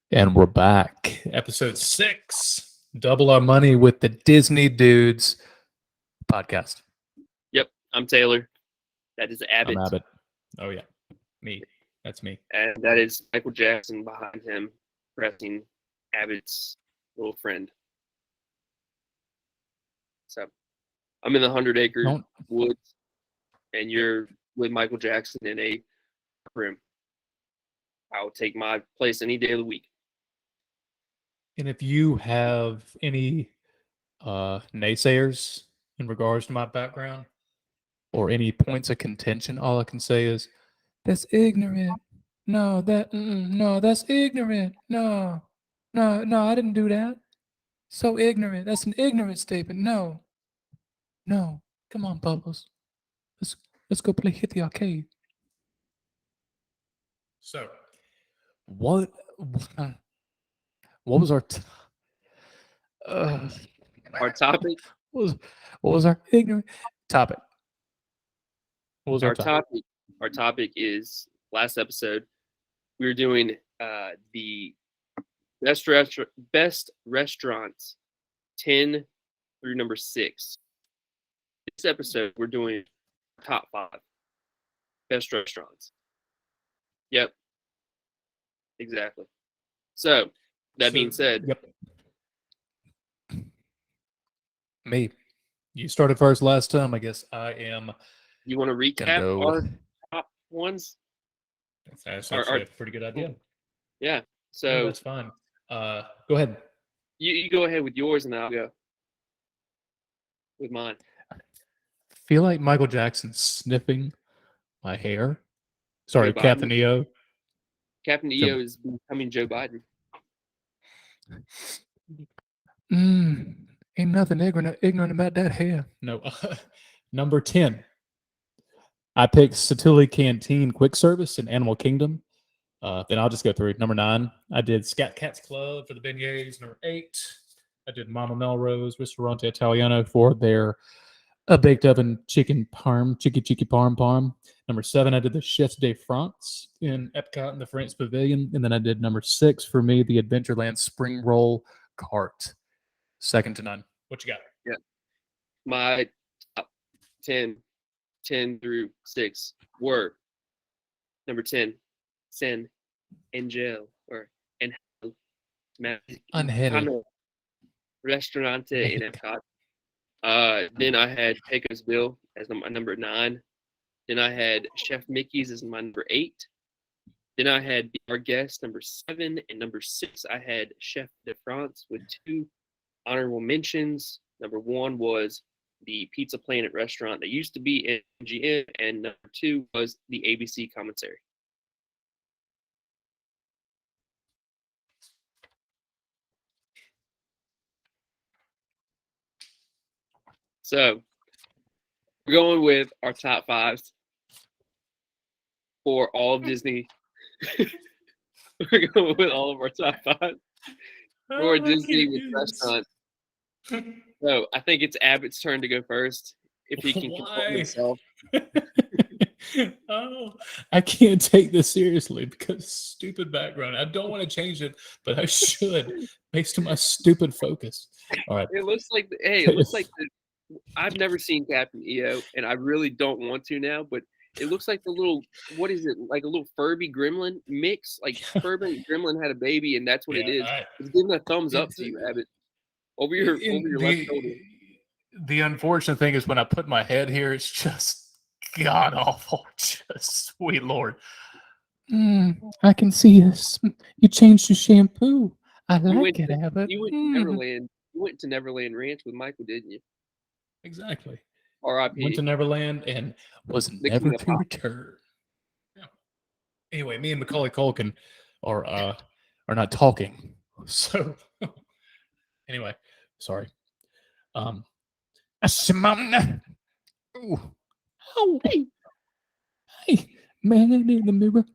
And we're back. Episode 6. Double our money with the Disney Dudes podcast. Yep, I'm Taylor. That is I'm Abbott. Abbott. Oh, yeah. Me. That's me. And that is Michael Jackson behind him, pressing Abbott's little friend. So I'm in the 100-acre Don't. woods, and you're with Michael Jackson in a room. I will take my place any day of the week. And if you have any naysayers in regards to my background or any points of contention, all I can say is that's ignorant. No, that's ignorant. No, I didn't do that. So ignorant. That's an ignorant statement. No. Come on, Bubbles. Let's go play Hit the Arcade. So, what was our Our topic. what was our ignorant topic? What was our topic is last episode we were doing the best restaurants 10 through number 6. This episode we're doing top 5 best restaurants. Yep, exactly. So that being said, yep. Me. You started first last time. I guess I am. You want to recap our top ones? That's actually a pretty good idea. Yeah. So that's fine. Go ahead. You go ahead with yours, and I'll go with mine. I feel like Michael Jackson sniffing my hair. Sorry, Captain EO. Captain EO is becoming Joe Biden. Ain't nothing ignorant about that hair. No. Number 10. I picked Satuli Canteen Quick Service in Animal Kingdom. Then I'll just go through. Number 9, I did Scat Cat's Club for the beignets. Number 8, I did Mama Melrose Ristorante Italiano for their baked oven chicken parm, chicky parm. Number 7, I did the Chefs de France in Epcot in the France Pavilion. And then I did number 6 for me, the Adventureland Spring Roll Cart. Second to none. What you got? Yeah. My top 10 through 6 were number 10, San Angel or Angel Restaurante in Epcot. Then I had Pecos Bill as my number 9. Then I had Chef Mickey's as my number 8. Then I had Our Guest number 7, and number 6 I had Chef de France with 2 honorable mentions. Number 1 was the Pizza Planet restaurant that used to be MGM, and number 2 was the ABC Commissary. So we're going with our top 5s for all of Disney. We're going with all of our top 5 for Disney with restaurants. So I think it's Abbott's turn to go first, if he can control himself. Oh, I can't take this seriously because stupid background. I don't want to change it, but I should, based on my stupid focus. All right. It looks like I've never seen Captain EO, and I really don't want to now, but it looks like the little, what is it, like a little Furby Gremlin mix? Like Furby and Gremlin had a baby, and that's what it is. It's giving a thumbs up to you, Abbott. Over your left shoulder. The unfortunate thing is when I put my head here, it's just god awful. Just sweet Lord. I can see this. You changed your shampoo. I like it, Abbott. You went to Neverland. You went to Neverland Ranch with Michael, didn't you? Exactly. R.I.P. Went to Neverland and was never to return. Yeah. Anyway, me and Macaulay Culkin are not talking. So anyway, sorry. Ooh. Oh, hey, man in the mirror.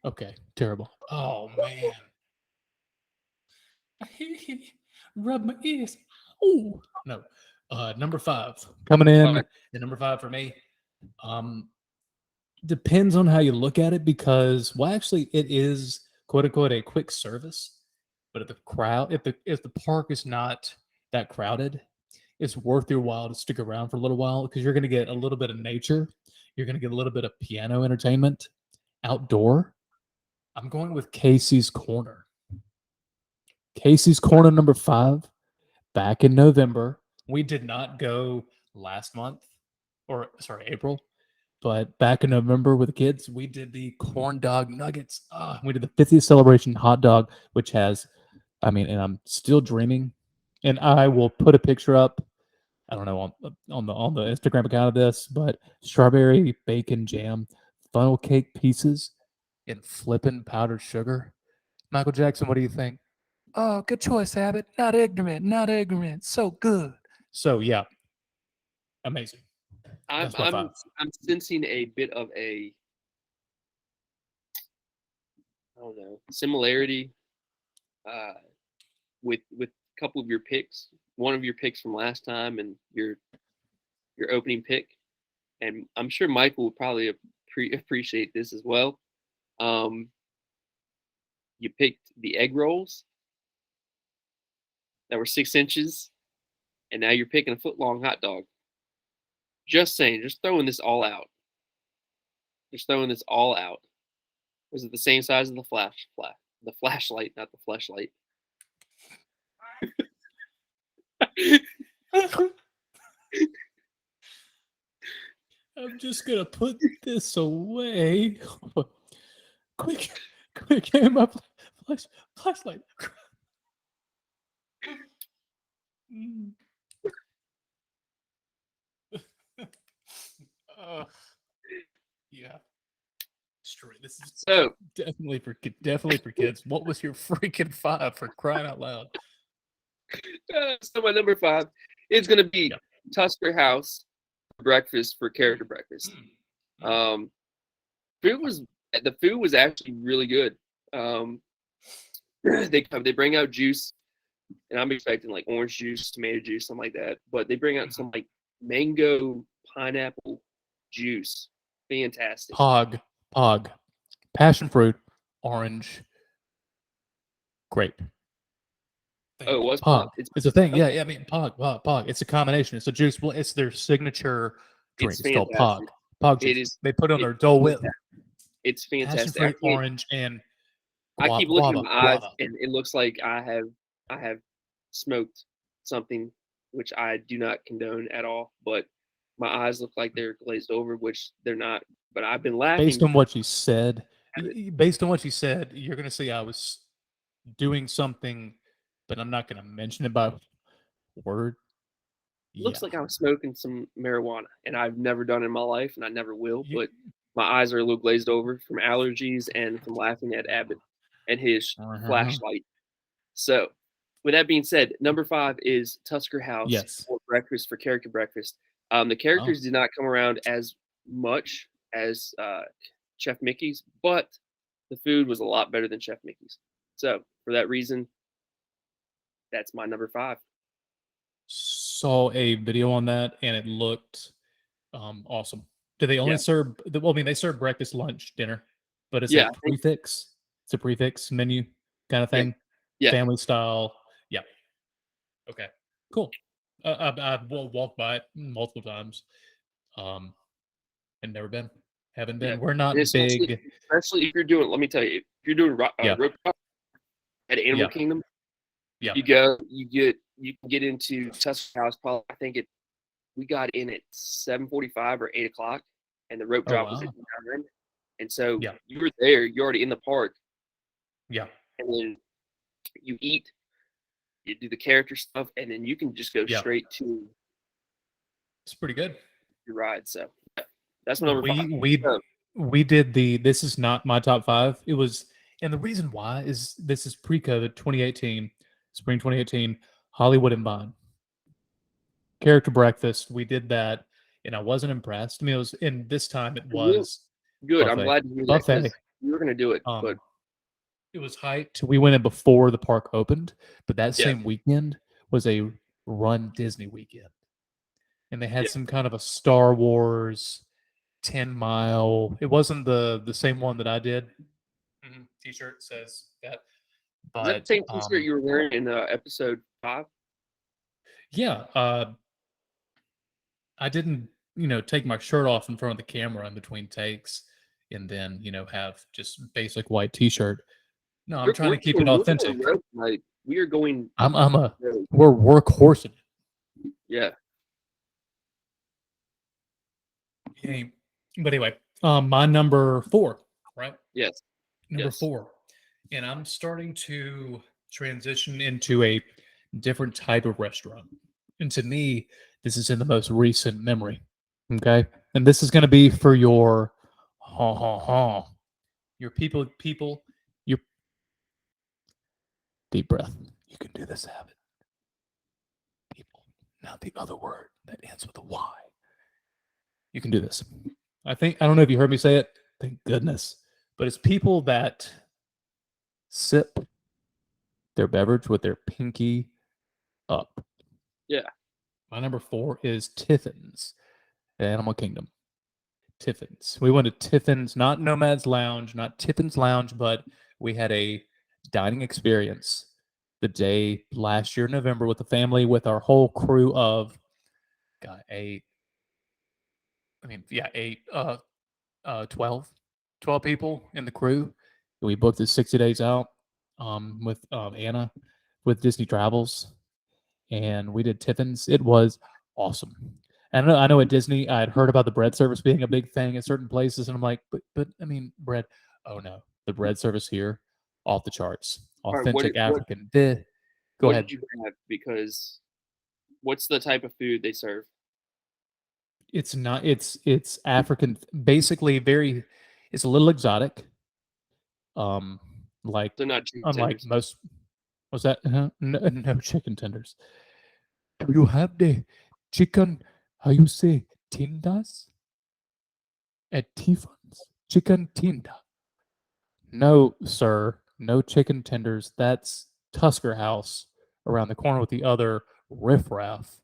Okay, terrible. Oh man. Rub my ears. Oh no. Number 5 coming in. And number 5 for me. Depends on how you look at it because, well, actually, it is quote unquote a quick service, but if the park is not that crowded, it's worth your while to stick around for a little while because you're going to get a little bit of nature, you're going to get a little bit of piano entertainment outdoor. I'm going with Casey's Corner. Casey's Corner number 5. Back in November, we did not go last month, or sorry, April. But back in November with the kids, we did the corn dog nuggets. We did the 50th celebration hot dog, which has, I mean, and I'm still dreaming. And I will put a picture up. I don't know on the Instagram account of this, but strawberry bacon jam, funnel cake pieces, and flippin' powdered sugar. Michael Jackson, what do you think? Oh, good choice, Abbott. Not ignorant, not ignorant. So good. So yeah, amazing. I'm That's my I'm 5. I'm sensing a bit of a, I don't know, similarity uh, with a couple of your picks. One of your picks from last time and your opening pick, and I'm sure Michael will probably appreciate this as well. Um, you picked the egg rolls that were 6 inches, and now you're picking a foot long hot dog. Just saying, just throwing this all out. Just throwing this all out. Was it the same size as the the flashlight, not the flashlight? I'm just gonna put this away. quick, quick, game up, flashlight. Mm. uh, yeah, straight. This is So, definitely for kids. What was your freaking 5 for crying out loud? so my number 5 is going to be Yeah. Tusker House breakfast for character breakfast. Um, food was the food was actually really good. They bring out juice, and I'm expecting like orange juice, tomato juice, something like that. But they bring out some like mango pineapple juice. Fantastic. Pog, passion fruit, orange, grape. Oh, it was Pog. It's a thing. okay. Yeah. I mean, Pog. It's a combination. It's a juice. It's their signature drink. It's It's called Pog. fantastic. Pog It juice. is. They put it on It's their Dole Whip. It's Passion fantastic. fruit, orange, and I keep looking guava. at my eyes, and it looks like I have smoked something, which I do not condone at all. But my eyes look like they're glazed over, which they're not. But I've been laughing. Based on what you said, you're gonna say I was doing something, but I'm not gonna mention it by word. Yeah. Looks like I was smoking some marijuana, and I've never done it in my life, and I never will. You, But my eyes are a little glazed over from allergies and from laughing at Abbott and his flashlight. So, with that being said, number 5 is Tusker House Yes. for breakfast for character breakfast. The characters did not come around as much as Chef Mickey's, but the food was a lot better than Chef Mickey's. So, for that reason, that's my number 5. Saw a video on that and it looked awesome. Do they only Yeah. serve? Well, I mean, they serve breakfast, lunch, dinner, but it's Yeah, a prefix. It's a prefix menu kind of Yeah. thing. Yeah. Family style. Yeah. Okay. Cool. I've walked by it multiple times, and never been. Haven't been. Yeah. We're And not big. especially if you're doing, let me tell you, if you're doing Yeah. rope drop at Animal Yeah. Kingdom, Yeah. you can get into Tusker House. Probably, I think we got in at 7:45 or 8 o'clock, and the rope Oh drop was wow. at 9. And so Yeah. you were there, you're already in the park, Yeah. and then you eat, you do the character stuff, and then you can just go Yeah. straight to It's pretty good. your ride. So that's my number 5. We did the. This is not my top 5. It was, and the reason why is this is pre-COVID, 2018, spring 2018, Hollywood and Vine character breakfast. We did that, and I wasn't impressed. I mean, it was, and this time it was Good. I'm buffet. glad to hear that Buffet. because you were going to do it, but It was hyped. We went in before the park opened, but that Yeah. same weekend was a Run Disney weekend, and they had Yeah. some kind of a Star Wars 10 mile. It wasn't the same one that I did. T-shirt says that. Is that But the same T-shirt you were wearing in episode 5? yeah, I didn't, take my shirt off in front of the camera in between takes, and then have just basic white T-shirt. No, I'm trying to keep it authentic. Like we are going. We're workhorsing. Yeah. Okay. But anyway, my number 4, right? Yes. Number Yes. 4, and I'm starting to transition into a different type of restaurant. And to me, this is in the most recent memory. Okay, and this is going to be for your your people, your deep breath. You can do this habit. People, not the other word that ends with a Y. You can do this. I don't know if you heard me say it. Thank goodness. But it's people that sip their beverage with their pinky up. Yeah. My number 4 is Tiffin's, Animal Kingdom. Tiffin's. We went to Tiffin's, not Nomad's Lounge, not Tiffin's Lounge, but we had a dining experience the day last year, November, with the family, with our whole crew of, got 8. I mean, yeah, 8, 12 people in the crew. We booked it 60 days out with Anna with Disney Travels, and we did Tiffin's. It was awesome. And I know at Disney, I had heard about the bread service being a big thing at certain places, and I'm like, but I mean, bread. Oh no, the bread service here, off the charts, All right, authentic African. Go what ahead. did you have? Because what's the type of food they serve? It's not. It's African. Basically, very. It's a little exotic. Like They're not chicken unlike tenders. most. Was that no chicken tenders? Do you have the chicken? How you say tindas at Tiffin's? Chicken tinda. No, sir. No chicken tenders. That's Tusker House around the corner with the other riffraff.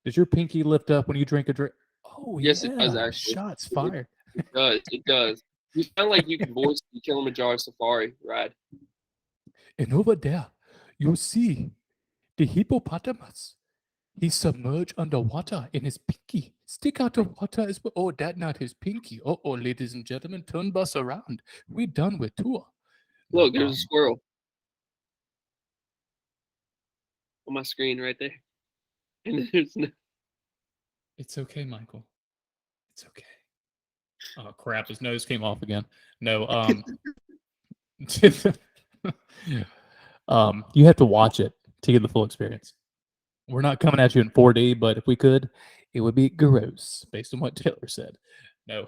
Does your pinky lift up when you drink a drink? Oh Yes, it does yeah, actually. shots fired. It does. It does. You sound like you can voice the Kilimanjaro Safari ride. And over there, you see the hippopotamus. He's submerged underwater and his pinky stick out of water as well. Oh, that not his pinky. Oh, ladies and gentlemen, turn bus around. We're done with tour. Look, there's a squirrel on my screen right there. And there's no. It's okay, Michael. It's okay. Oh crap! His nose came off again. No, you have to watch it to get the full experience. We're not coming at you in 4D, but if we could, it would be gross based on what Taylor said. No,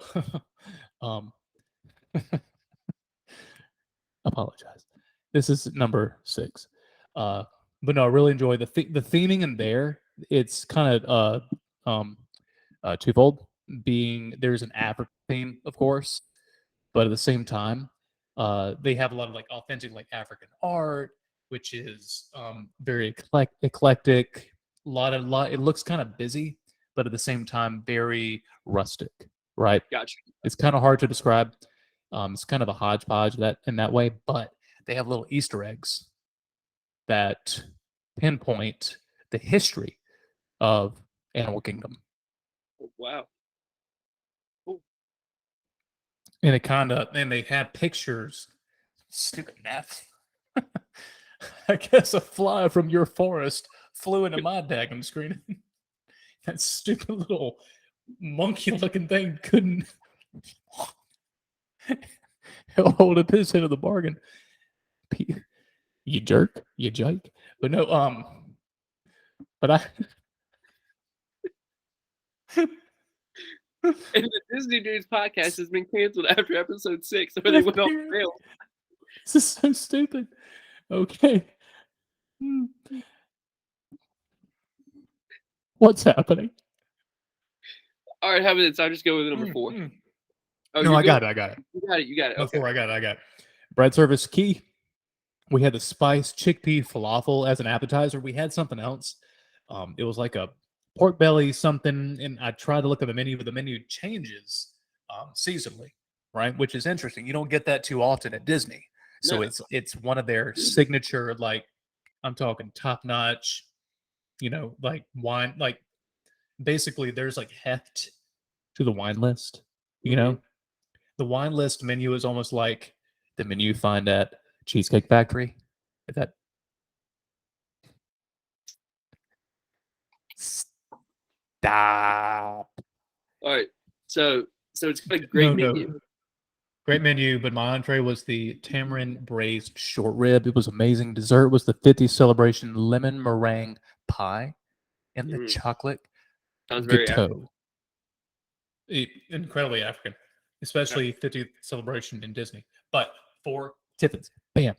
apologize. This is number 6. But no, I really enjoy the theming in there. It's kind of twofold. Being there's an African theme, of course, but at the same time, they have a lot of like authentic like African art, which is very eclectic. Lot. It looks kind of busy, but at the same time, very rustic. Right. Gotcha. It's kind of hard to describe. It's kind of a hodgepodge that in that way, but they have little Easter eggs that pinpoint the history of Animal Kingdom. Oh, wow. Cool. And they had pictures. Stupid Neff. I guess a fly from your forest flew into my daggum screen. That stupid little monkey-looking thing couldn't hold up his end of the bargain. You jerk, you jike. But no, but I. And the Disney Dudes podcast has been canceled after episode 6, where they went off the rails. This is so stupid. Okay. What's happening? All right, how about this? I'll just go with number 4. Oh, no, I got it. You got it. Okay. Before I got it. Bread service key. We had the spiced chickpea falafel as an appetizer. We had something else. It was like a pork belly something, and I tried to look at the menu, but the menu changes seasonally, right? Which is interesting. You don't get that too often at Disney. So No. it's one of their signature, like I'm talking top notch, like wine, like basically there's like heft to the wine list, you Hmm. know? The wine list menu is almost like the menu you find at Cheesecake Factory. If that stop. All right. So it's got a great No, menu. no. Great menu, but my entree was the tamarind braised short rib. It was amazing. Dessert was the 50th celebration lemon meringue pie and the Mm, chocolate sounds very African. gâteau. Incredibly African, especially 50th celebration in Disney. But for Tiffins, bam,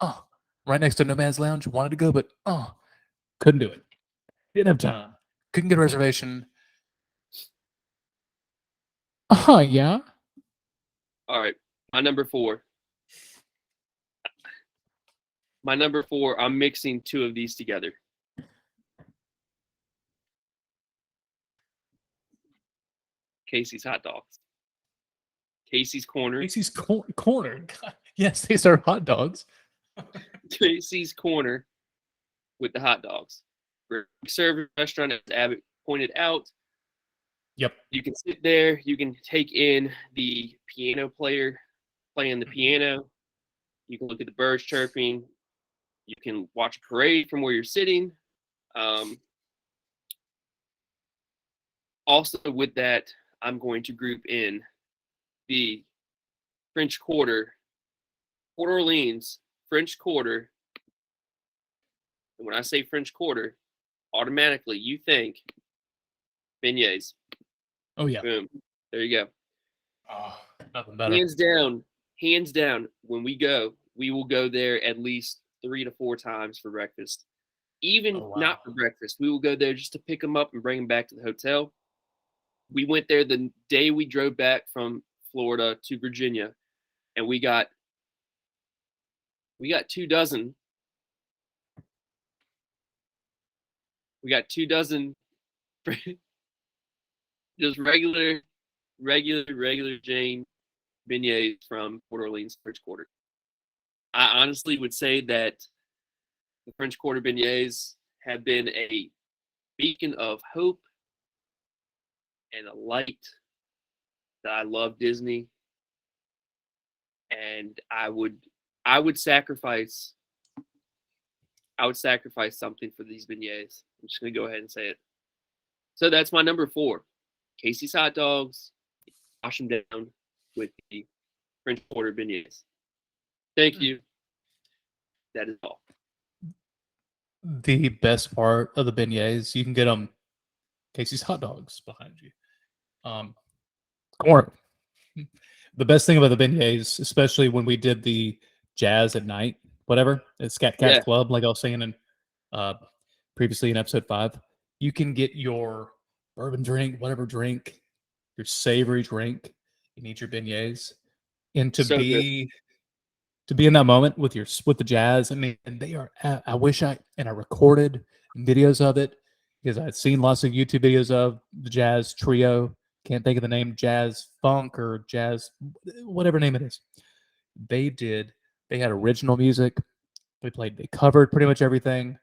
oh, right next to Nomad's Lounge. Wanted to go, but couldn't do it. Didn't have time. Couldn't get a reservation. Yeah. All right. My number four. My number four. I'm mixing two of these together. Casey's hot dogs. Casey's Corner. Casey's Corner. God, yes, they serve hot dogs. Casey's Corner with the hot dogs. We're a service restaurant, as Abbott pointed out. Yep. You can sit there. You can take in the piano player playing the piano. You can look at the birds chirping. You can watch a parade from where you're sitting. Also, with that, I'm going to group in the French Quarter, Port Orleans French Quarter. And when I say French Quarter, automatically you think beignets. Oh yeah. Boom. There you go. Oh, nothing better. Hands down, when we go, we will go there at least 3 to 4 times for breakfast. Even not for breakfast, we will go there just to pick them up and bring them back to the hotel. We went there the day we drove back from Florida to Virginia, and we got 2 dozen. We got 2 dozen just regular Jane beignets from Port Orleans French Quarter. I honestly would say that the French Quarter beignets have been a beacon of hope and a light that I love Disney, and I would sacrifice something for these beignets. I'm just gonna go ahead and say it. So that's my number 4. Casey's hot dogs. Wash them down with the French Quarter beignets. Thank you. That is all. The best part of the beignets, you can get them Casey's hot dogs behind you. Corn. The best thing about the beignets, especially when we did the jazz at night, whatever, at Scat Cat Club, like I was saying in previously in episode 5, you can get your bourbon drink, whatever drink, your savory drink, you need your beignets. And to be in that moment with the jazz, I mean, and they are. I wish I recorded videos of it because I'd seen lots of YouTube videos of the jazz trio. Can't think of the name, jazz funk or jazz, whatever name it is. They had original music. They covered pretty much everything.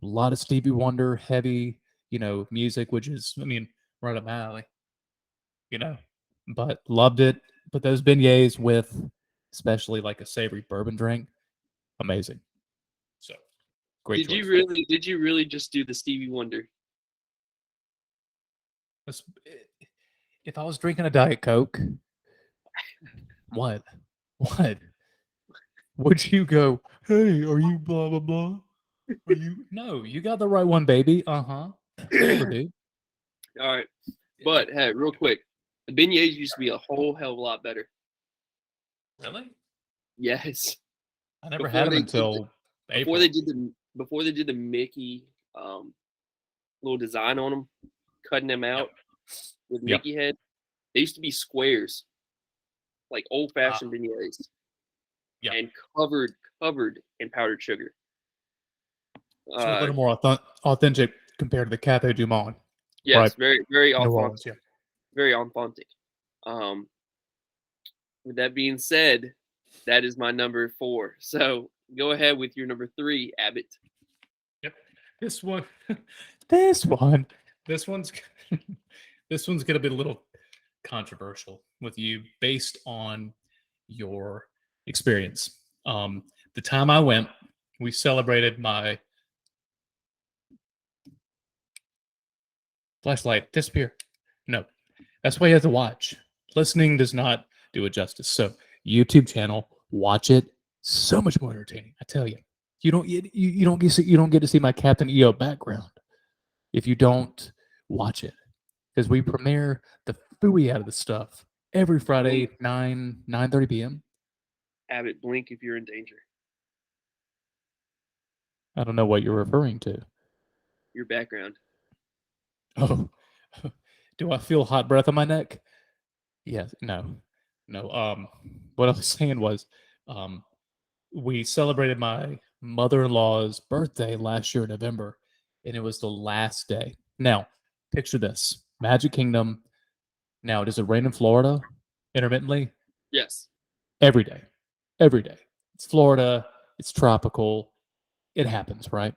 A lot of Stevie Wonder, heavy, music, which is, I mean, right up my alley. But loved it. But those beignets with, especially like a savory bourbon drink, amazing. So great. Did you really just do the Stevie Wonder? If I was drinking a Diet Coke, what would you go? Hey, are you blah blah blah? Are you? No, you got the right one, baby. Super, dude. All right, but hey, real quick, the beignets used to be a whole hell of a lot better. Really? Yes. I never had them until April. Before they did the Mickey little design on them, cutting them out with Mickey head. They used to be squares, like old-fashioned beignets, and covered in powdered sugar. So a little more authentic compared to the Cafe Du Monde. Yes, right? very authentic. Very authentic. With that being said, that is my number 4. So go ahead with your number 3, Abbott. Yep. This one, this one, this one's, this one's gonna be a little controversial with you based on your experience. The time I went, we celebrated my flashlight disappear. No, that's why you have to watch. Listening does not do it justice. So YouTube channel, watch it. So much more entertaining. I tell you, you don't get you don't get to see my Captain EO background if you don't watch it because we premiere the fooey out of the stuff every Friday 9:30 p.m. Abbott, blink if you're in danger. I don't know what you're referring to. Your background. Oh, do I feel hot breath on my neck? Yes. No. No. What I was saying was, um, we celebrated my mother-in-law's birthday last year in November, and it was the last day. Now, picture this: Magic Kingdom. Now, does it rain in Florida intermittently? Yes. Every day. Every day. It's Florida. It's tropical. It happens, right?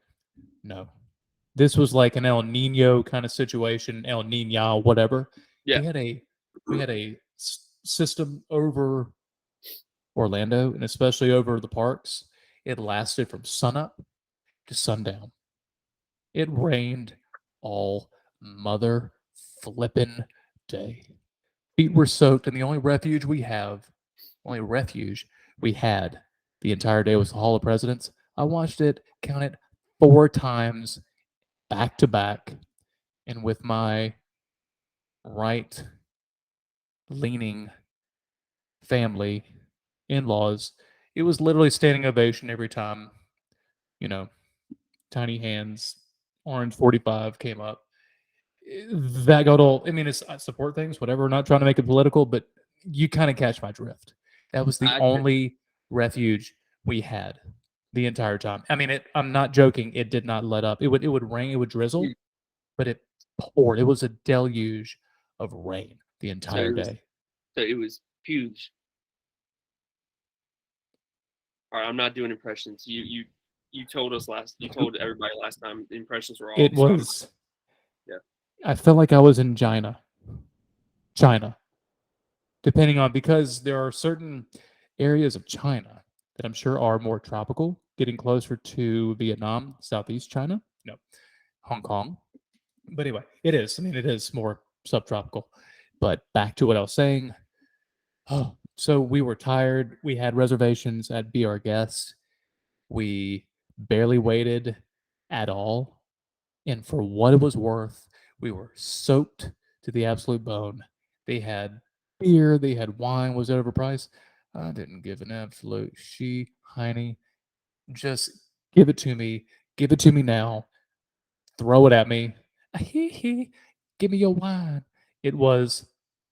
No. This was like an El Nino kind of situation, El Nino, whatever. Yeah. We had a system over Orlando and especially over the parks. It lasted from sunup to sundown. It rained all mother flippin' day. Feet were soaked, and the only refuge we had the entire day was the Hall of Presidents. I watched it, count it 4 times back to back, and with my right leaning family, in laws, it was literally standing ovation every time, you know, Tiny Hands, Orange 45 came up. That got all, I mean, I support things, whatever, not trying to make it political, but you kind of catch my drift. That was the I only refuge we had the entire time. I mean, I'm not joking. It did not let up. It would rain, it would drizzle, but it poured. It was a deluge of rain the entire day. So it was huge. All right, I'm not doing impressions. You told us last. You told everybody last time the impressions were all. It was. Yeah. I felt like I was in China. China. Depending on, because there are certain areas of China that I'm sure are more tropical, getting closer to Vietnam, Southeast China, no, Hong Kong. But anyway, it is. I mean, it is more subtropical. But back to what I was saying. Oh, so we were tired. We had reservations at Be Our Guest. We barely waited at all. And for what it was worth, we were soaked to the absolute bone. They had beer, they had wine. Was it overpriced? I didn't give an absolute she, Heine. Just give it to me. Give it to me now. Throw it at me. Give me your wine. It was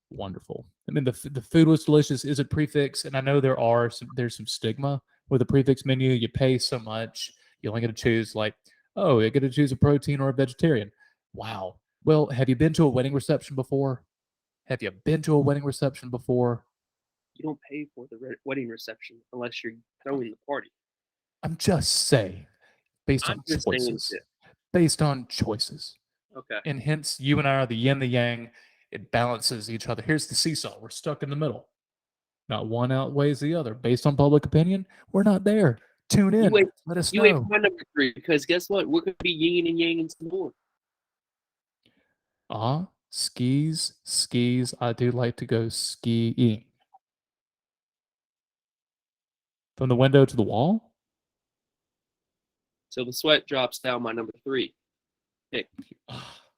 wonderful. I mean, the food was delicious. Is it prefix? And I know there's some stigma with the prefix menu. You pay so much, you only get to choose like, oh, you get to choose a protein or a vegetarian. Wow. Well, have you been to a wedding reception before? Have you been to a wedding reception before? You don't pay for the wedding reception unless you're throwing the party. I'm just saying, based I'm on just saying choices. shit. Based on choices. Okay. And hence, you and I are the yin, the yang. It balances each other. Here's the seesaw. We're stuck in the middle. Not one outweighs the other. Based on public opinion, we're not there. Tune in. Let us You wait know. for my number 3 because guess what? We're gonna be yin and yang some more. Skis. I do like to go skiing. From the window to the wall? So the sweat drops down my number 3 pick.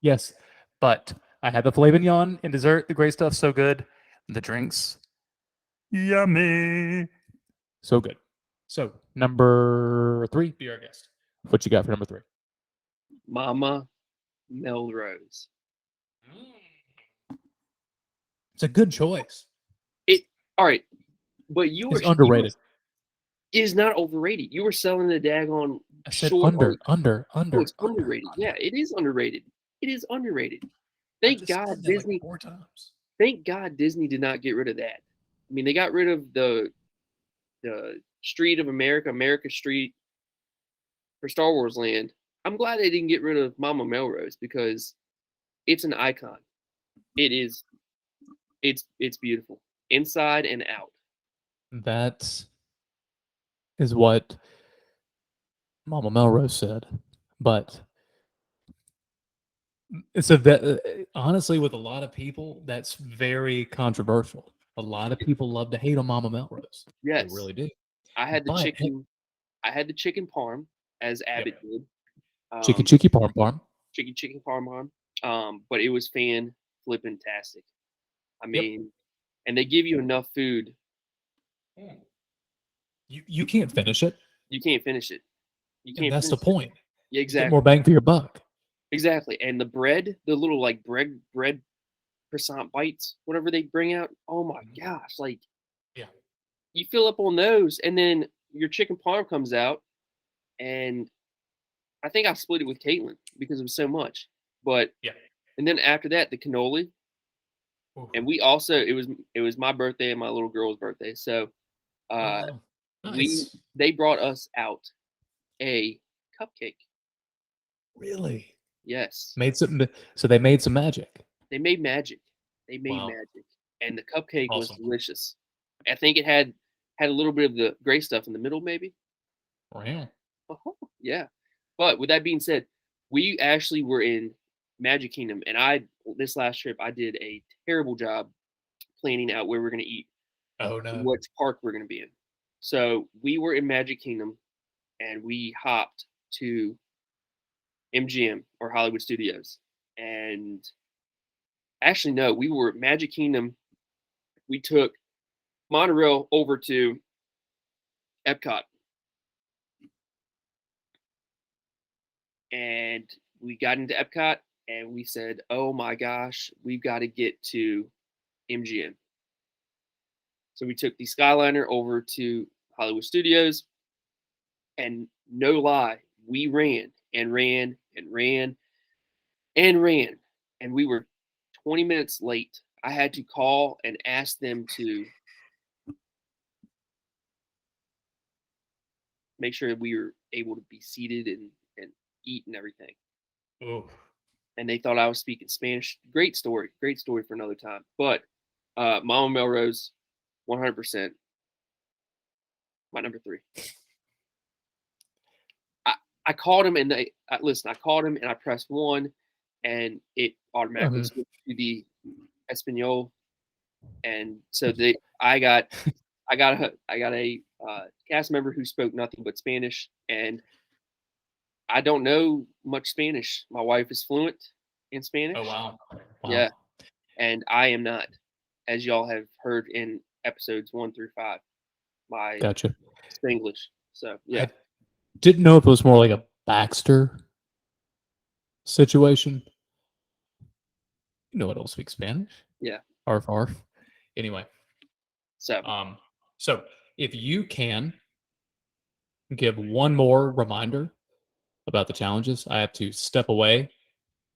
Yes, but I had the filet mignon and dessert. The great stuff, so good. The drinks, yummy. So good. So, number 3, be our guest. What you got for number 3? Mama Melrose. It's a good choice. All right, but you were underrated. It is not overrated. You were selling the daggone. I said short under. Oh, it's underrated. Yeah, it is underrated. It is underrated. Thank God Disney. Like 4 times. Thank God Disney did not get rid of that. I mean, they got rid of the Street of America, America Street for Star Wars Land. I'm glad they didn't get rid of Mama Melrose because it's an icon. It is. It's beautiful inside and out. That is what Mama Melrose said. But it's honestly, with a lot of people, that's very controversial. A lot of people love to hate on Mama Melrose. They Yes, really do. I had the But chicken. I had the chicken parm as yep, Abbott did. chicky Um, chicky parm parm. chicken parm. But it was fan flipping tastic. I Yep. mean, and they give you enough food. You can't finish it, You can't finish it. You and can't that's the finish it. point. Yeah, You get more exactly. bang for your buck. Exactly. And the bread, the little like bread croissant bites, whatever they bring out. Oh my gosh! Like Yeah. you fill up on those, and then your chicken parm comes out, and I think I split it with Caitlin because it was so much. But Yeah. and then after that, the cannoli, Oof. and we also it was my birthday and my little girl's birthday, so uh, Oh, we nice. they brought us out a cupcake. Really Yes, made some. So they made some magic. they made magic. They made Wow. magic, and the cupcake was Awesome. delicious. I think it had a little bit of the gray stuff in the middle, maybe. Wow. Yeah. But with that being said, we actually were in Magic Kingdom, and this last trip I did a terrible job planning out where we're going to eat, Oh no. what park we're going to be in. So we were in Magic Kingdom, and we hopped to MGM or Hollywood Studios, and actually no, we were at Magic Kingdom. We took monorail over to Epcot, and we got into Epcot, and we said, "Oh my gosh, we've got to get to MGM." So we took the Skyliner over to Hollywood Studios, and no lie, we ran and ran and ran and ran, and we were 20 minutes late. I had to call and ask them to make sure we were able to be seated and eat and everything. Oh. And they thought I was speaking Spanish. Great story for another time. But Mama Melrose, 100%, my number 3. I called him and listen. I called him and I pressed 1, and it automatically switched to the Espanol, and so I got a cast member who spoke nothing but Spanish, and I don't know much Spanish. My wife is fluent in Spanish. Oh wow. Yeah, and I am not, as y'all have heard in episodes 1 through 5. My Gotcha. Spanglish. So yeah. I didn't know if it was more like a Baxter situation. You know, I don't speak Spanish. Yeah. Arf arf. Anyway, So so if you can give one more reminder about the challenges, I have to step away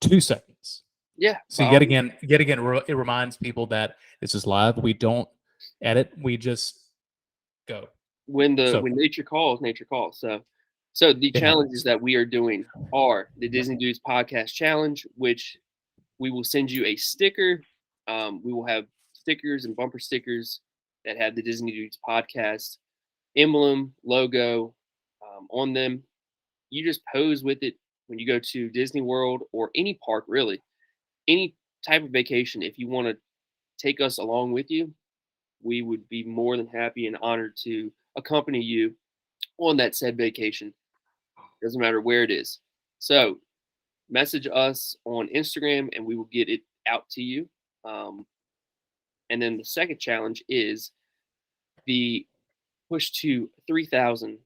2 seconds. yeah. So yet again, it reminds people that this is live. We don't edit. We just go. when So nature calls, nature calls. So the it challenges happens. that we are doing are the Disney Dudes Podcast Challenge, which we will send you a sticker. We will have stickers and bumper stickers that have the Disney Dudes Podcast emblem, logo on them. You just pose with it when you go to Disney World or any park, really, any type of vacation. If you want to take us along with you, we would be more than happy and honored to accompany you on that said vacation. Doesn't matter where it is. So message us on Instagram and we will get it out to you. And then the second challenge is the push to 3,000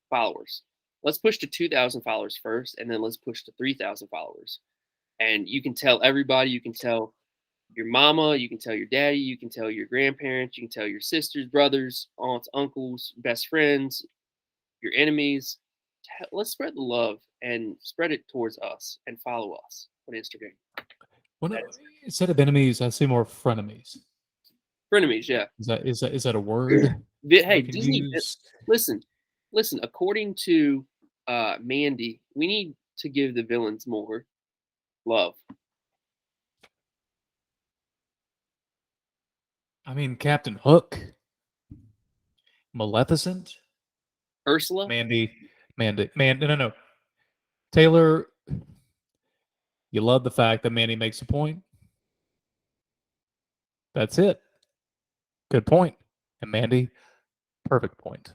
followers. Let's push to 2,000 followers first, and then let's push to 3,000 followers. And you can tell everybody, you can tell your mama, you can tell your daddy, you can tell your grandparents, you can tell your sisters, brothers, aunts, uncles, best friends, your enemies. Let's spread the love and spread it towards us and follow us on Instagram. Instead of enemies, I see more frenemies. Frenemies, yeah. Is that a word? Hey, We can Disney, use. listen. According to Mandy, we need to give the villains more love. I mean, Captain Hook, Maleficent, Ursula, Mandy, no. Taylor, you love the fact that Mandy makes a point. That's it. Good point. And Mandy, perfect point.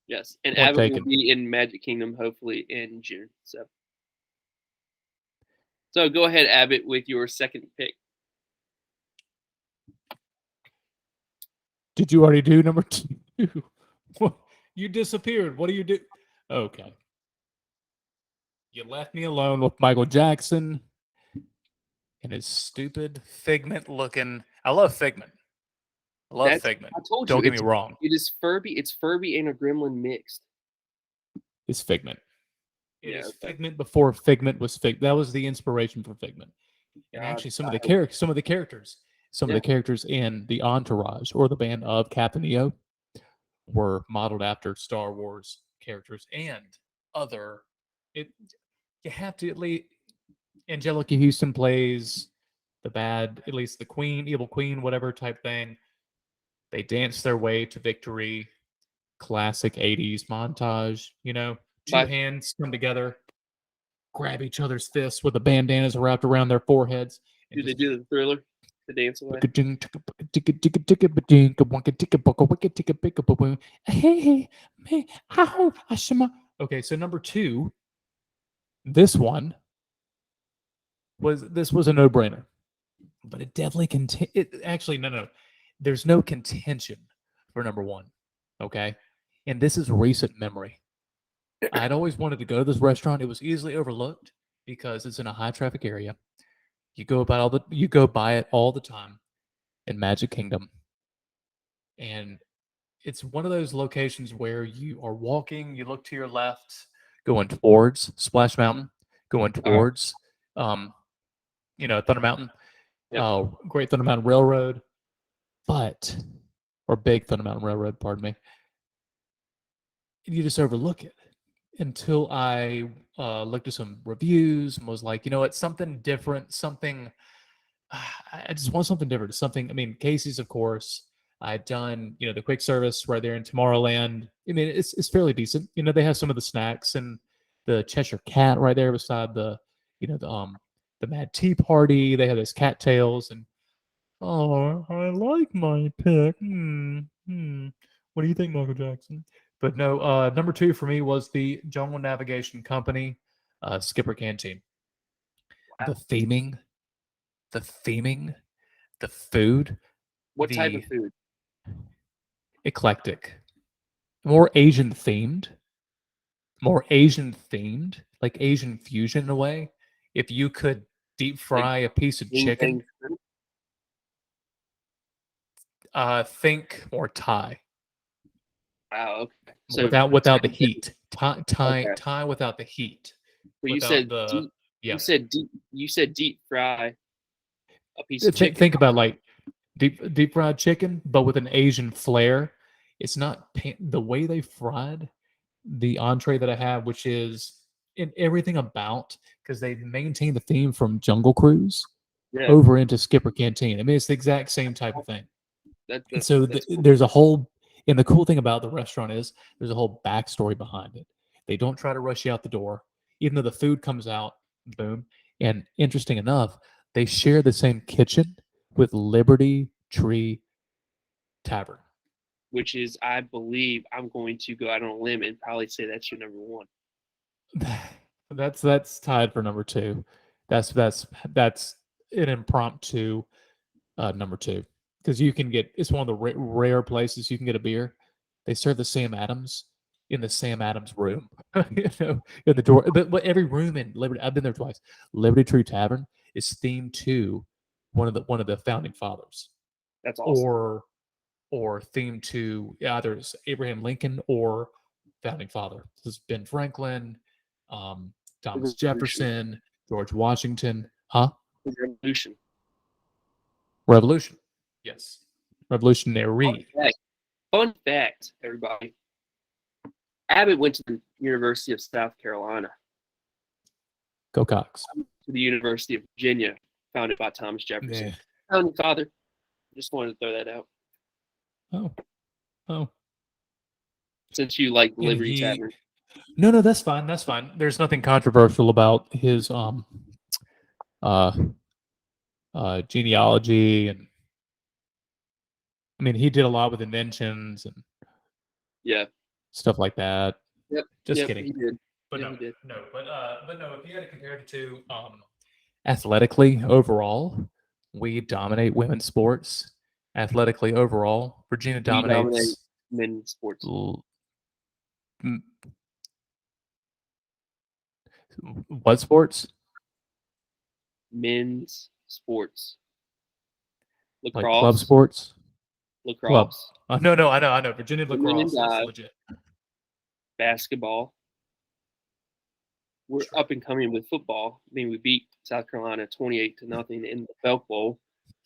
yes, and Point Abbott will taken. be in Magic Kingdom hopefully in June. So go ahead, Abbott, with your second pick. Did you already do number 2? You disappeared. What do you do? Okay. You left me alone with Michael Jackson and his stupid Figment looking. I love Figment. I love That's Figment. I told Don't you get me wrong. it is Furby. It's Furby and a Gremlin mixed. It's Figment. It Yeah, is okay. Figment before Figment was Fig. That was the inspiration for Figment. And God, actually, some of I the hope- characters in the entourage or the band of Captain EO were modeled after Star Wars characters and other. It you have to at least. Angelica Houston plays the bad, at least the queen, evil queen, whatever type thing. They dance their way to victory. Classic 80s montage, two By hands come together, grab each other's fists with the bandanas wrapped around their foreheads, and do they just do the Thriller, the dance away? Okay, so number 2, this was a no-brainer, but it definitely actually no. There's no contention for number 1. Okay. And this is recent memory. I had always wanted to go to this restaurant. It was easily overlooked because it's in a high traffic area. You go by it all the time in Magic Kingdom. And it's one of those locations where you are walking, you look to your left, going towards Splash Mountain, going towards Thunder Mountain, Yep. Great Thunder Mountain Railroad, or Big Thunder Mountain Railroad, pardon me. You just overlook it until I looked at some reviews and was like, you know what, something different, something. I just want something different. Something. I mean, Casey's, of course. I'd done, the quick service right there in Tomorrowland. I mean, it's fairly decent. They have some of the snacks and the Cheshire Cat right there beside the Mad Tea Party. They have those cattails and oh, I like my pick. What do you think, Michael Jackson? But no, number 2 for me was the Jungle Navigation Company, Skipper Canteen. The theming, the theming, the food, What type the of food? eclectic, more Asian themed, like Asian fusion in a way. If you could deep Like fry a piece of Bing chicken, Bang shrimp? think more Thai. Wow. Okay. So Without the heat. okay. Thai without the heat. Well, you Without said the deep. yeah. You said deep fry a piece of chicken. Think about like deep fried chicken, but with an Asian flair. It's not the way they fried the entree that I have, which is in everything about because they've maintained the theme from Jungle Cruise Yeah, over into Skipper Canteen. I mean, it's the exact same type of thing. And so that's cool. there's a whole, and the cool thing about the restaurant is there's a whole backstory behind it. They don't try to rush you out the door, even though the food comes out, boom. And interesting enough, they share the same kitchen with Liberty Tree Tavern. Which is, I believe, I'm going to go out on a limb and probably say that's your number 1. That's tied for number 2. That's an impromptu number 2 because you can get it's one of the rare places you can get a beer. They serve the Sam Adams in the Sam Adams room, in the door. But every room in Liberty, I've been there twice. Liberty Tree Tavern is themed to one of the founding fathers, That's awesome. or themed to either Abraham Lincoln or founding father. This is Ben Franklin, Thomas Jefferson, George Washington, Revolution. Revolution. Yes. Revolutionary. Fun fact, everybody. Abbott went to the University of South Carolina. Go Cox. To the University of Virginia, founded by Thomas Jefferson. Yeah. Founding father. Just wanted to throw that out. Oh. Since you like And Liberty Tavern. No, that's fine. That's fine. There's nothing controversial about his genealogy, and I mean he did a lot with inventions and stuff like that. Yep. Just kidding. He did. But he did. but no. If you had to compare the two, athletically overall, we dominate women's sports. Athletically overall, Virginia dominates men's sports. What sports? Men's sports. Lacrosse. Like club sports? Lacrosse. Club. No, I know. Virginia lacrosse is legit. Basketball. We're up and coming with football. I mean, we beat South Carolina 28-0 in the Belk Bowl,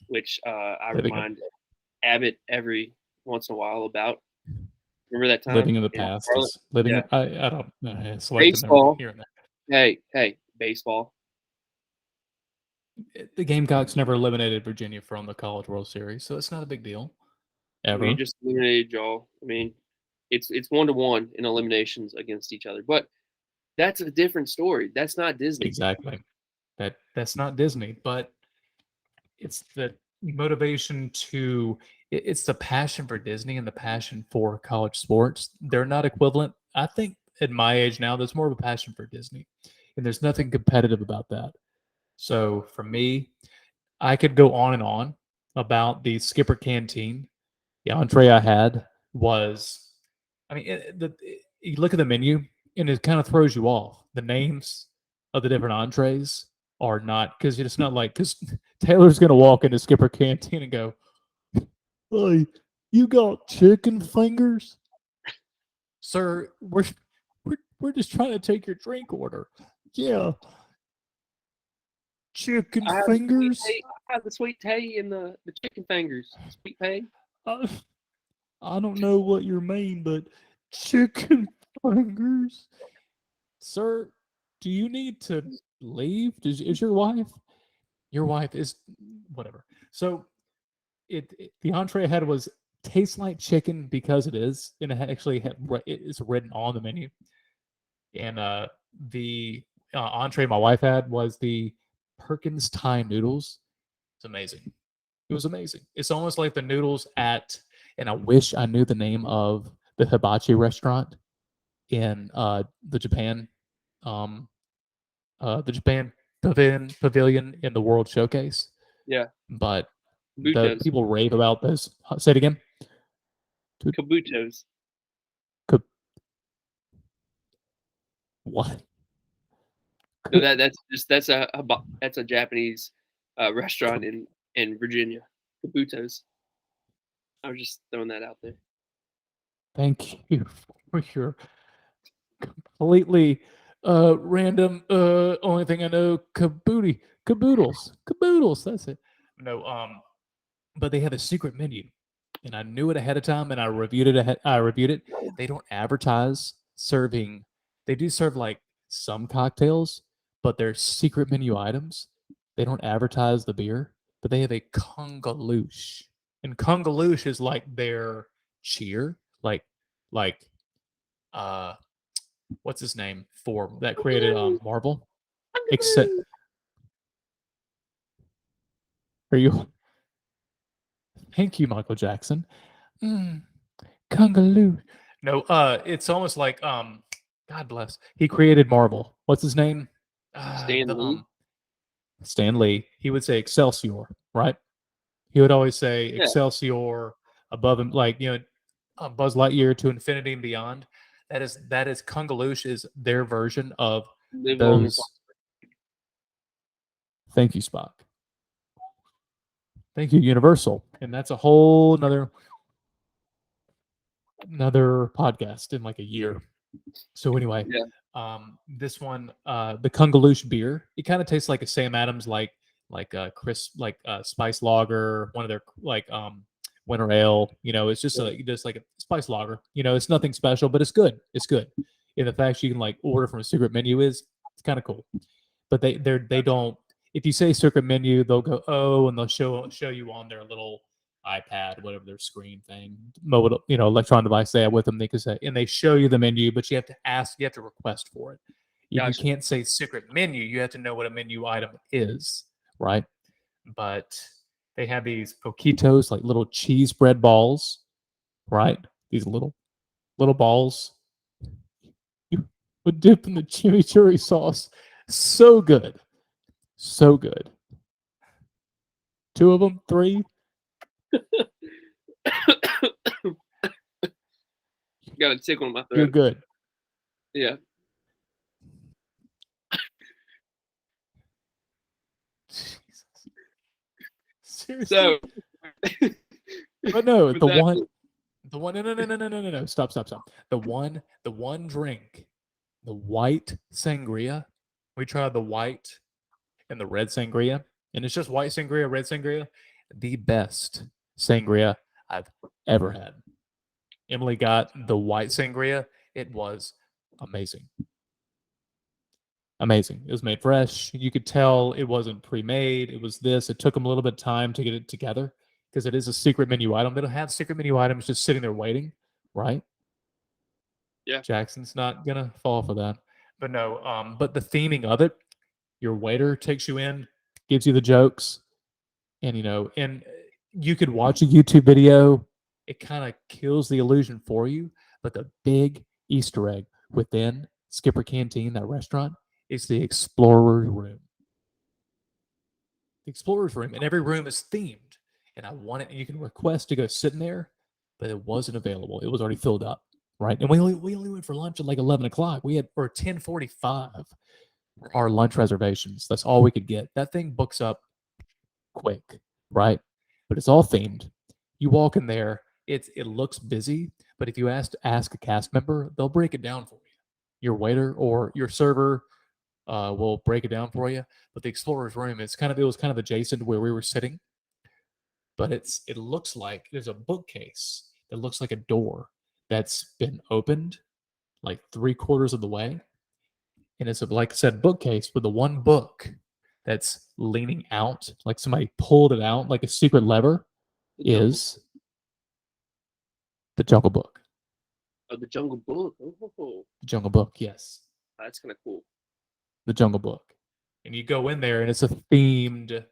which I remind Abbott every once in a while about. Remember that time? Living in the past. I don't know. It's like baseball. Hey, baseball. The Gamecocks never eliminated Virginia from the College World Series, so it's not a big deal. Ever. We just eliminated y'all. I mean, it's 1-1 in eliminations against each other, but that's a different story. That's not Disney. Exactly. That's not Disney, but it's the motivation to. It's the passion for Disney and the passion for college sports. They're not equivalent. I think at my age now, there's more of a passion for Disney, and there's nothing competitive about that. So for me, I could go on and on about the Skipper Canteen. The entree I had was, I mean, you look at the menu and it kind of throws you off. The names of the different entrees are not, because it's not like, because Taylor's going to walk into Skipper Canteen and go, "Hey, you got chicken fingers?" "Sir, we're just trying to take your drink order." "Yeah. Chicken fingers?" I have the sweet tea and the chicken fingers. Sweet tea. I don't know what you mean, but chicken fingers? "Sir, do you need to leave? Is your wife? Your wife is whatever." So the entree I had was tastes like chicken because it is, and it actually it is written on the menu. And the entree my wife had was the Perkins Thai noodles. It's amazing. It was amazing. It's almost like the noodles at, and I wish I knew the name of the hibachi restaurant in the Japan pavilion in the World Showcase. Yeah. But Kabutos. the people rave about this. Say it again. Kabutos. What? No, that's a Japanese restaurant in Virginia. Kabutos. I was just throwing that out there. Thank you for your completely random only thing I know, caboodles. That's it. No, but they have a secret menu, and I knew it ahead of time, and I reviewed it. They don't advertise serving. They do serve like some cocktails, but they're secret menu items. They don't advertise the beer, but they have a congaloosh, and congaloosh is like their cheer, like what's his name for that created Marvel? Except, are you? Thank you, Michael Jackson. Congaloo. No, it's almost like God bless. He created Marvel. What's his name? Stan Lee. He would say Excelsior, right? He would always say Excelsior above him, like Buzz Lightyear to infinity and beyond. That is Congaloosh is their version of those. Thank you, Spock. Thank you, Universal. And that's a whole another podcast in like a year. So anyway, this one, the Congaloosh beer, it kind of tastes like a Sam Adams, like crisp, like spice lager, one of their like winter ale. It's just like a spice lager. It's nothing special, but it's good. It's good. And the fact you can like order from a secret menu it's kind of cool. But they don't. If you say secret menu, they'll go and they'll show you on their little iPad, whatever their screen thing, mobile, electronic device they have with them. They can say, and they show you the menu, but you have to ask, you have to request for it. You Gotcha. can't say secret menu. You have to know what a menu item is, right? But they have these poquitos, like little cheese bread balls, right? These little balls. You would dip in the chimichurri sauce. So good. So good. 2 of them, 3. Got a tickle in my throat. You're good. Yeah. Jesus. Seriously. So, but no, but the that- one, no. Stop. The one drink, the white sangria. We tried the white and the red sangria, and it's just white sangria, red sangria. The best sangria I've ever had. Emily got the white sangria. It was amazing. Amazing. It was made fresh. You could tell it wasn't pre-made. It was this. It took them a little bit of time to get it together because it is a secret menu item. They don't have secret menu items just sitting there waiting, right? Yeah. Jackson's not gonna fall for that. But no, but the theming of it, your waiter takes you in, gives you the jokes, and and you could watch a YouTube video. It kind of kills the illusion for you. But the big Easter egg within Skipper Canteen, that restaurant, is the Explorer's Room. The Explorer's Room, and every room is themed. And I wanted, and you can request to go sit in there, but it wasn't available. It was already filled up, right? And we only went for lunch at like 11 o'clock. We had or 10:45 our lunch reservations. That's all we could get. That thing books up quick, right? But it's all themed. You walk in there, it looks busy, but if you ask a cast member, they'll break it down for you. Your waiter or your server will break it down for you. But the Explorer's Room is it was kind of adjacent to where we were sitting, but it looks like there's a bookcase that looks like a door that's been opened like 3/4 of the way, and it's a, like I said, bookcase with the one book that's leaning out, like somebody pulled it out, like a secret lever, is the Jungle Book. Oh, the Jungle Book. Oh, The Jungle Book, yes. that's kind of cool. The Jungle Book. And you go in there and it's a themed,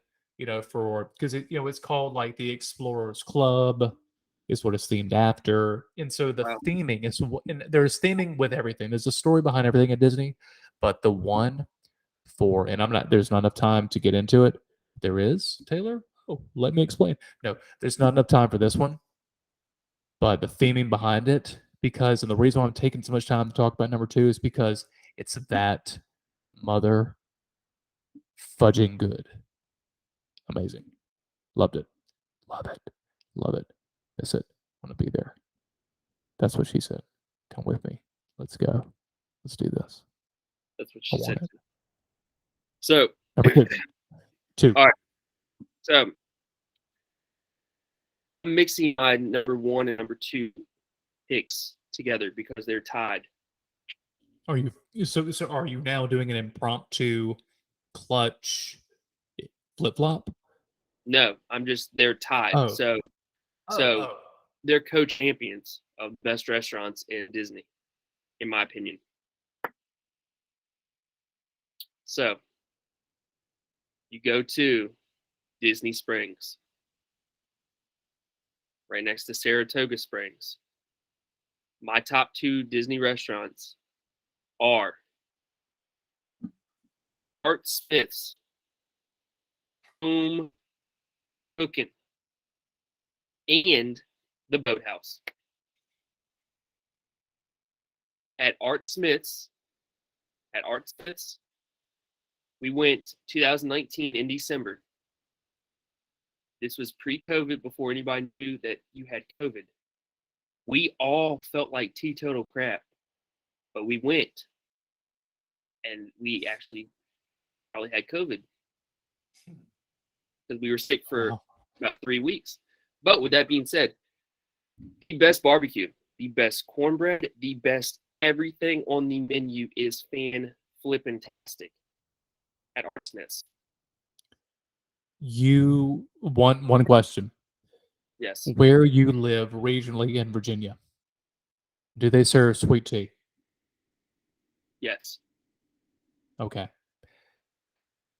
for because it's called like the Explorers Club is what it's themed after. And so the Wow. theming is and there's theming with everything. There's a story behind everything at Disney, but the one and there's not enough time to get into it. There is, Taylor? Oh, let me explain. No, there's not enough time for this one. But the theming behind it, and the reason why I'm taking so much time to talk about number 2 is because it's that mother fudging good. Amazing. Loved it. Love it. Love it. Miss it. Want to be there. That's what she said. Come with me. Let's go. Let's do this. That's what she said. It. So, number 2. All right. So, I'm mixing my number 1 and number 2 picks together because they're tied. Are you so are you now doing an impromptu clutch flip flop? No, they're tied. Oh. So they're co-champions of best restaurants in Disney, in my opinion. So you go to Disney Springs, right next to Saratoga Springs. My top 2 Disney restaurants are Art Smith's Home Cooking and the Boathouse. At Art Smith's, we went 2019 in December. This was pre-COVID, before anybody knew that you had COVID. We all felt like teetotal crap, but we went, and we actually probably had COVID because we were sick for about 3 weeks. But with that being said, the best barbecue, the best cornbread, the best everything on the menu is fan-flippin-tastic at Art Smith's. You one question. Yes. Where you live regionally in Virginia, do they serve sweet tea? Yes. Okay.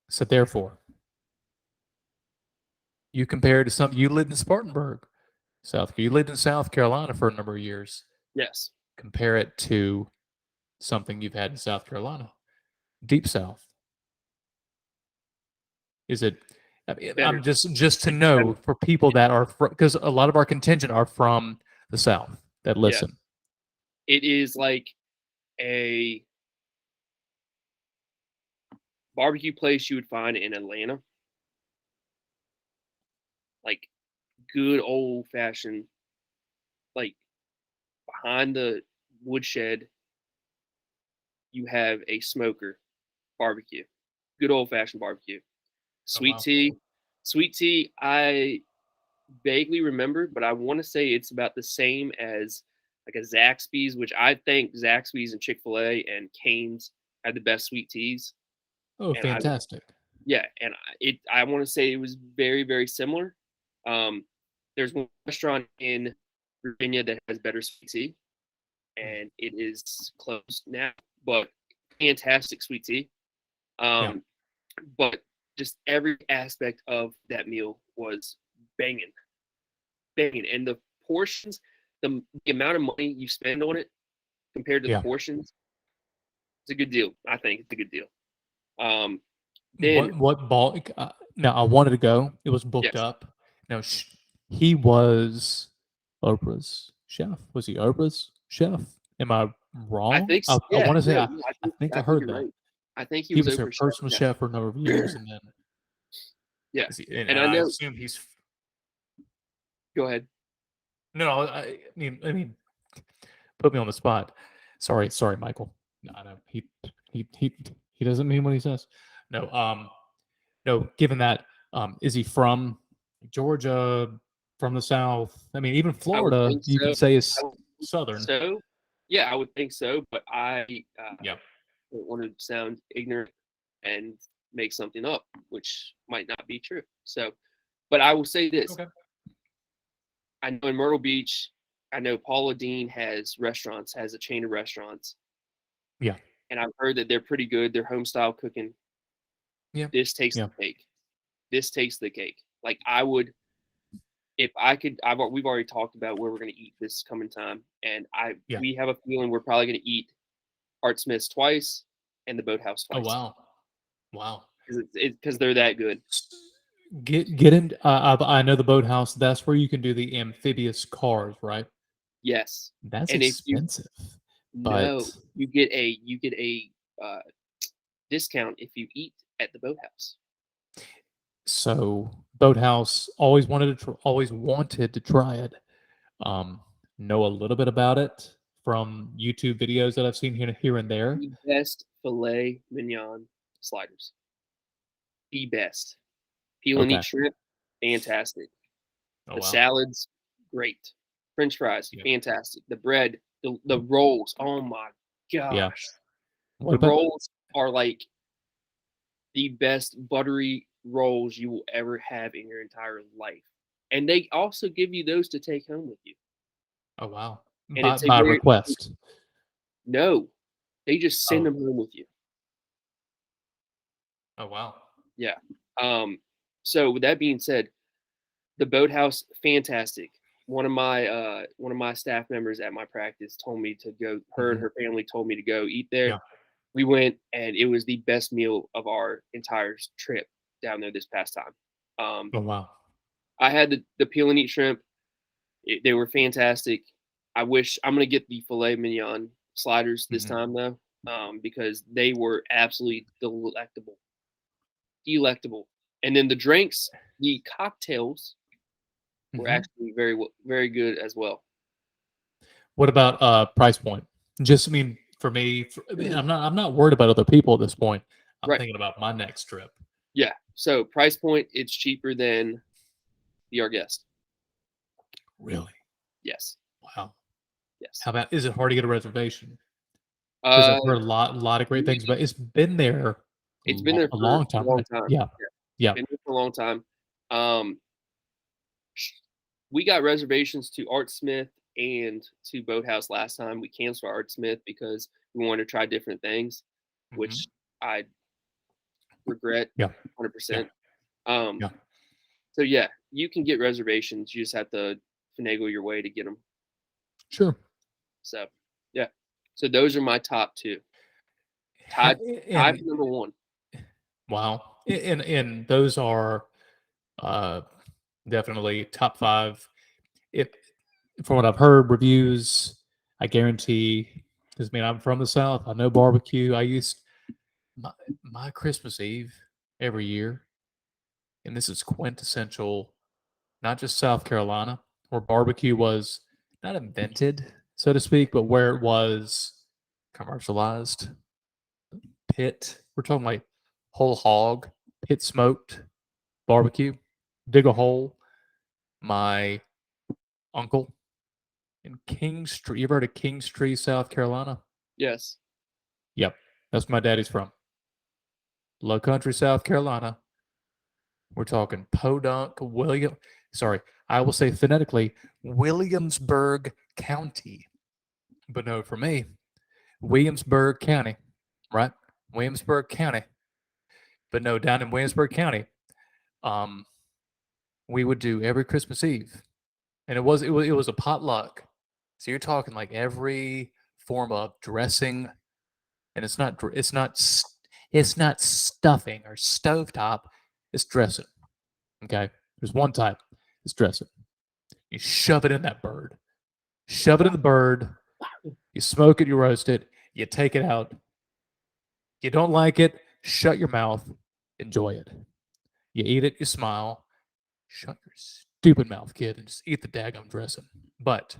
So therefore, you compare to something you lived in Spartanburg, you lived in South Carolina for a number of years. Yes. Compare it to something you've had in South Carolina, Deep South. Is it? I mean, Better. I'm just to know for people that are because a lot of our contingent are from the South that Yeah. listen. It is like a barbecue place you would find in Atlanta. Like good old fashioned, like behind the woodshed, you have a smoker barbecue. Good old fashioned barbecue. Sweet wow. tea. Sweet tea, I vaguely remember, but I want to say it's about the same as like a Zaxby's, which I think Zaxby's and Chick-fil-A and Cane's have the best sweet teas. Oh, And fantastic. I want to say it was very, very similar. There's one restaurant in Virginia that has better sweet tea, and it is closed now, but fantastic sweet tea. Yeah. But just every aspect of that meal was banging, banging, and the portions, the amount of money you spend on it compared to the Yeah. portions, it's a good deal. I think it's a good deal. Then What ball? Now I wanted to go. It was booked yes, up. Now he was Oprah's chef. Was he Oprah's chef? Am I I wrong? think I yeah, want to say no, I think I I think heard you're that right. I think he he was was her Oprah's chef. personal Yeah, chef for a number of years, and then yeah. and And I I know. assume he's Go ahead. no. I mean, put me on the spot. Sorry, Michael. No, I know he doesn't mean what he says. No, no. Given that, is he from Georgia, from the South? I mean, even I would Florida, think you so. could say I is would think Southern. so. Yeah, I would think so. But I Yeah. don't want to sound ignorant and make something up, which might not be true. So, but I will say this: Okay. I know in Myrtle Beach, I know Paula Dean has a chain of restaurants, Yeah. and I've heard that they're pretty good. They're home style cooking. Yeah. This takes Yeah. the cake. This takes the cake. Like I would, if I could. We've already talked about where we're going to eat this coming time, and Yeah. we have a feeling we're probably going to eat Art Smith's twice and the Boathouse Oh twice wow. Wow. because they're that good. Get in. I know the boathouse. That's where you can do the amphibious cars, right? Yes, That's and if you expensive, no, but you get a discount if you eat at the Boathouse. so boathouse always wanted to try it. Um, know a little bit about it from YouTube videos that I've seen here and there. The best filet mignon sliders. The best. Peel and Okay. eat shrimp, fantastic. Oh The wow. salads, great. French fries, Yeah. fantastic. The bread, the rolls, oh my Yeah. gosh. What The about rolls are like the best buttery rolls you will ever have in your entire life. And they also give you those to take home with you. oh wow. And it's a By very request. no, they just send Oh. them home with you. Oh wow. Yeah. So with that being said, the Boathouse, fantastic. One of my staff members at my practice told me to go. Her and Mhm. her family told me to go eat there. Yeah. We went, and it was the best meal of our entire trip down there this past time. Oh wow. I had the peel and eat shrimp. They were fantastic. I wish I'm gonna get the filet mignon sliders this Mhm. time though, because they were absolutely delectable, delectable. And then the drinks, the cocktails were Mhm. actually very good as well. What about price point? Just I mean, for me, I mean, I'm not worried about other people at this point. I'm Right. thinking about my next trip. Yeah. So price point, it's cheaper than Be Our Guest. Really? Yes. Wow. Yes. How about, is it hard to get a reservation? Because I've Uh, heard a lot of great things, but it's been there it's been there a for long a time, long right? time. Yeah. Yeah. Been there for a long time. Um, we got reservations to Art Smith and to Boathouse last time. We canceled Art Smith because we wanted to try different things, Mhm. which I regret Yeah. 100%. Yeah. Um, Yeah. so yeah, you can get reservations. You just have to finagle your way to get them. Sure. So yeah, so those are my top two. Ha- Tied And for number one. wow. And those are uh definitely top five. If from what I've heard, reviews, I guarantee, because I mean I'm from the South. I know barbecue. I used my, my Christmas Eve every year, and this is quintessential, not just South Carolina, where barbecue was not invented, so to speak, but where it was commercialized. Pit, we're talking like whole hog, pit smoked barbecue, dig a hole. My uncle in Kingstree, you ever heard of Kingstree, South Carolina? Yes. Yep, that's where my daddy's from. Low country, South Carolina. We're talking Podunk, William. Sorry, I will say phonetically Williamsburg County, but no, for me, Williamsburg County, right? Williamsburg County, but no, down in Williamsburg County, um, we would do every Christmas Eve, and it was a potluck. So you're talking like every form of dressing, and it's not stuffing or stovetop. It's dressing. Okay, there's one type. It's dressing. You shove it in that bird. Shove it in the bird. You smoke it. You roast it. You take it out. You don't like it. Shut your mouth. Enjoy it. You eat it. You smile. Shut your stupid mouth, kid, and just eat the daggum dressing. But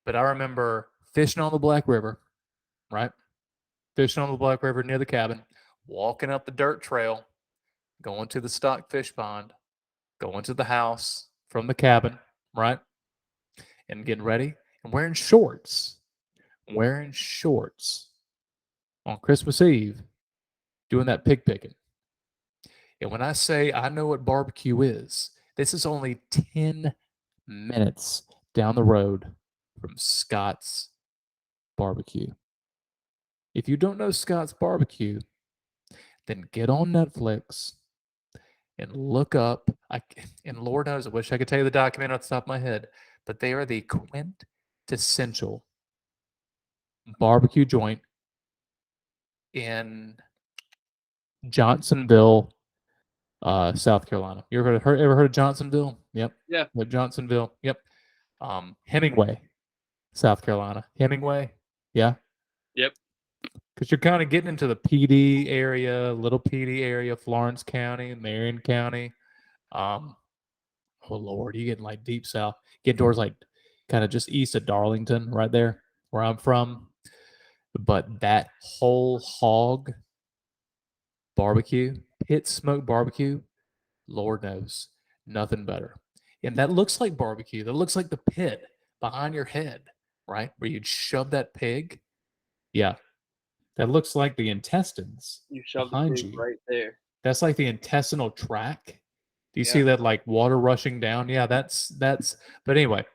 I remember fishing on the Black River, right? Fishing on the Black River near the cabin, walking up the dirt trail, going to the stock fish pond, going to the house from the cabin, right? And getting ready and wearing shorts on Christmas Eve, doing that pig picking. And when I say I know what barbecue is, this is only 10 minutes down the road from Scott's Barbecue. If you don't know Scott's Barbecue, then get on Netflix and look up. And Lord knows, I wish I could tell you the documentary off the top of my head, but they are the quintessential barbecue joint in Johnsonville, South Carolina. You ever heard of Johnsonville? Yep. Yeah. Johnsonville. Yep. Hemingway, South Carolina. Hemingway. Yeah. Yep. Because you're kind of getting into the PD area, little PD area, Florence County, Marion County. Um, oh Lord, you getting like deep south. Get towards like kind of just east of Darlington, right there where I'm from. But that whole hog barbecue, pit smoke barbecue, Lord knows, nothing better. And that looks like barbecue. That looks like the pit behind your head, right? Where you'd shove that pig. Yeah. That looks like the intestines You shove the behind pig you. right there. That's like the intestinal tract. Do you see Yeah. that like water rushing down? Yeah, but anyway,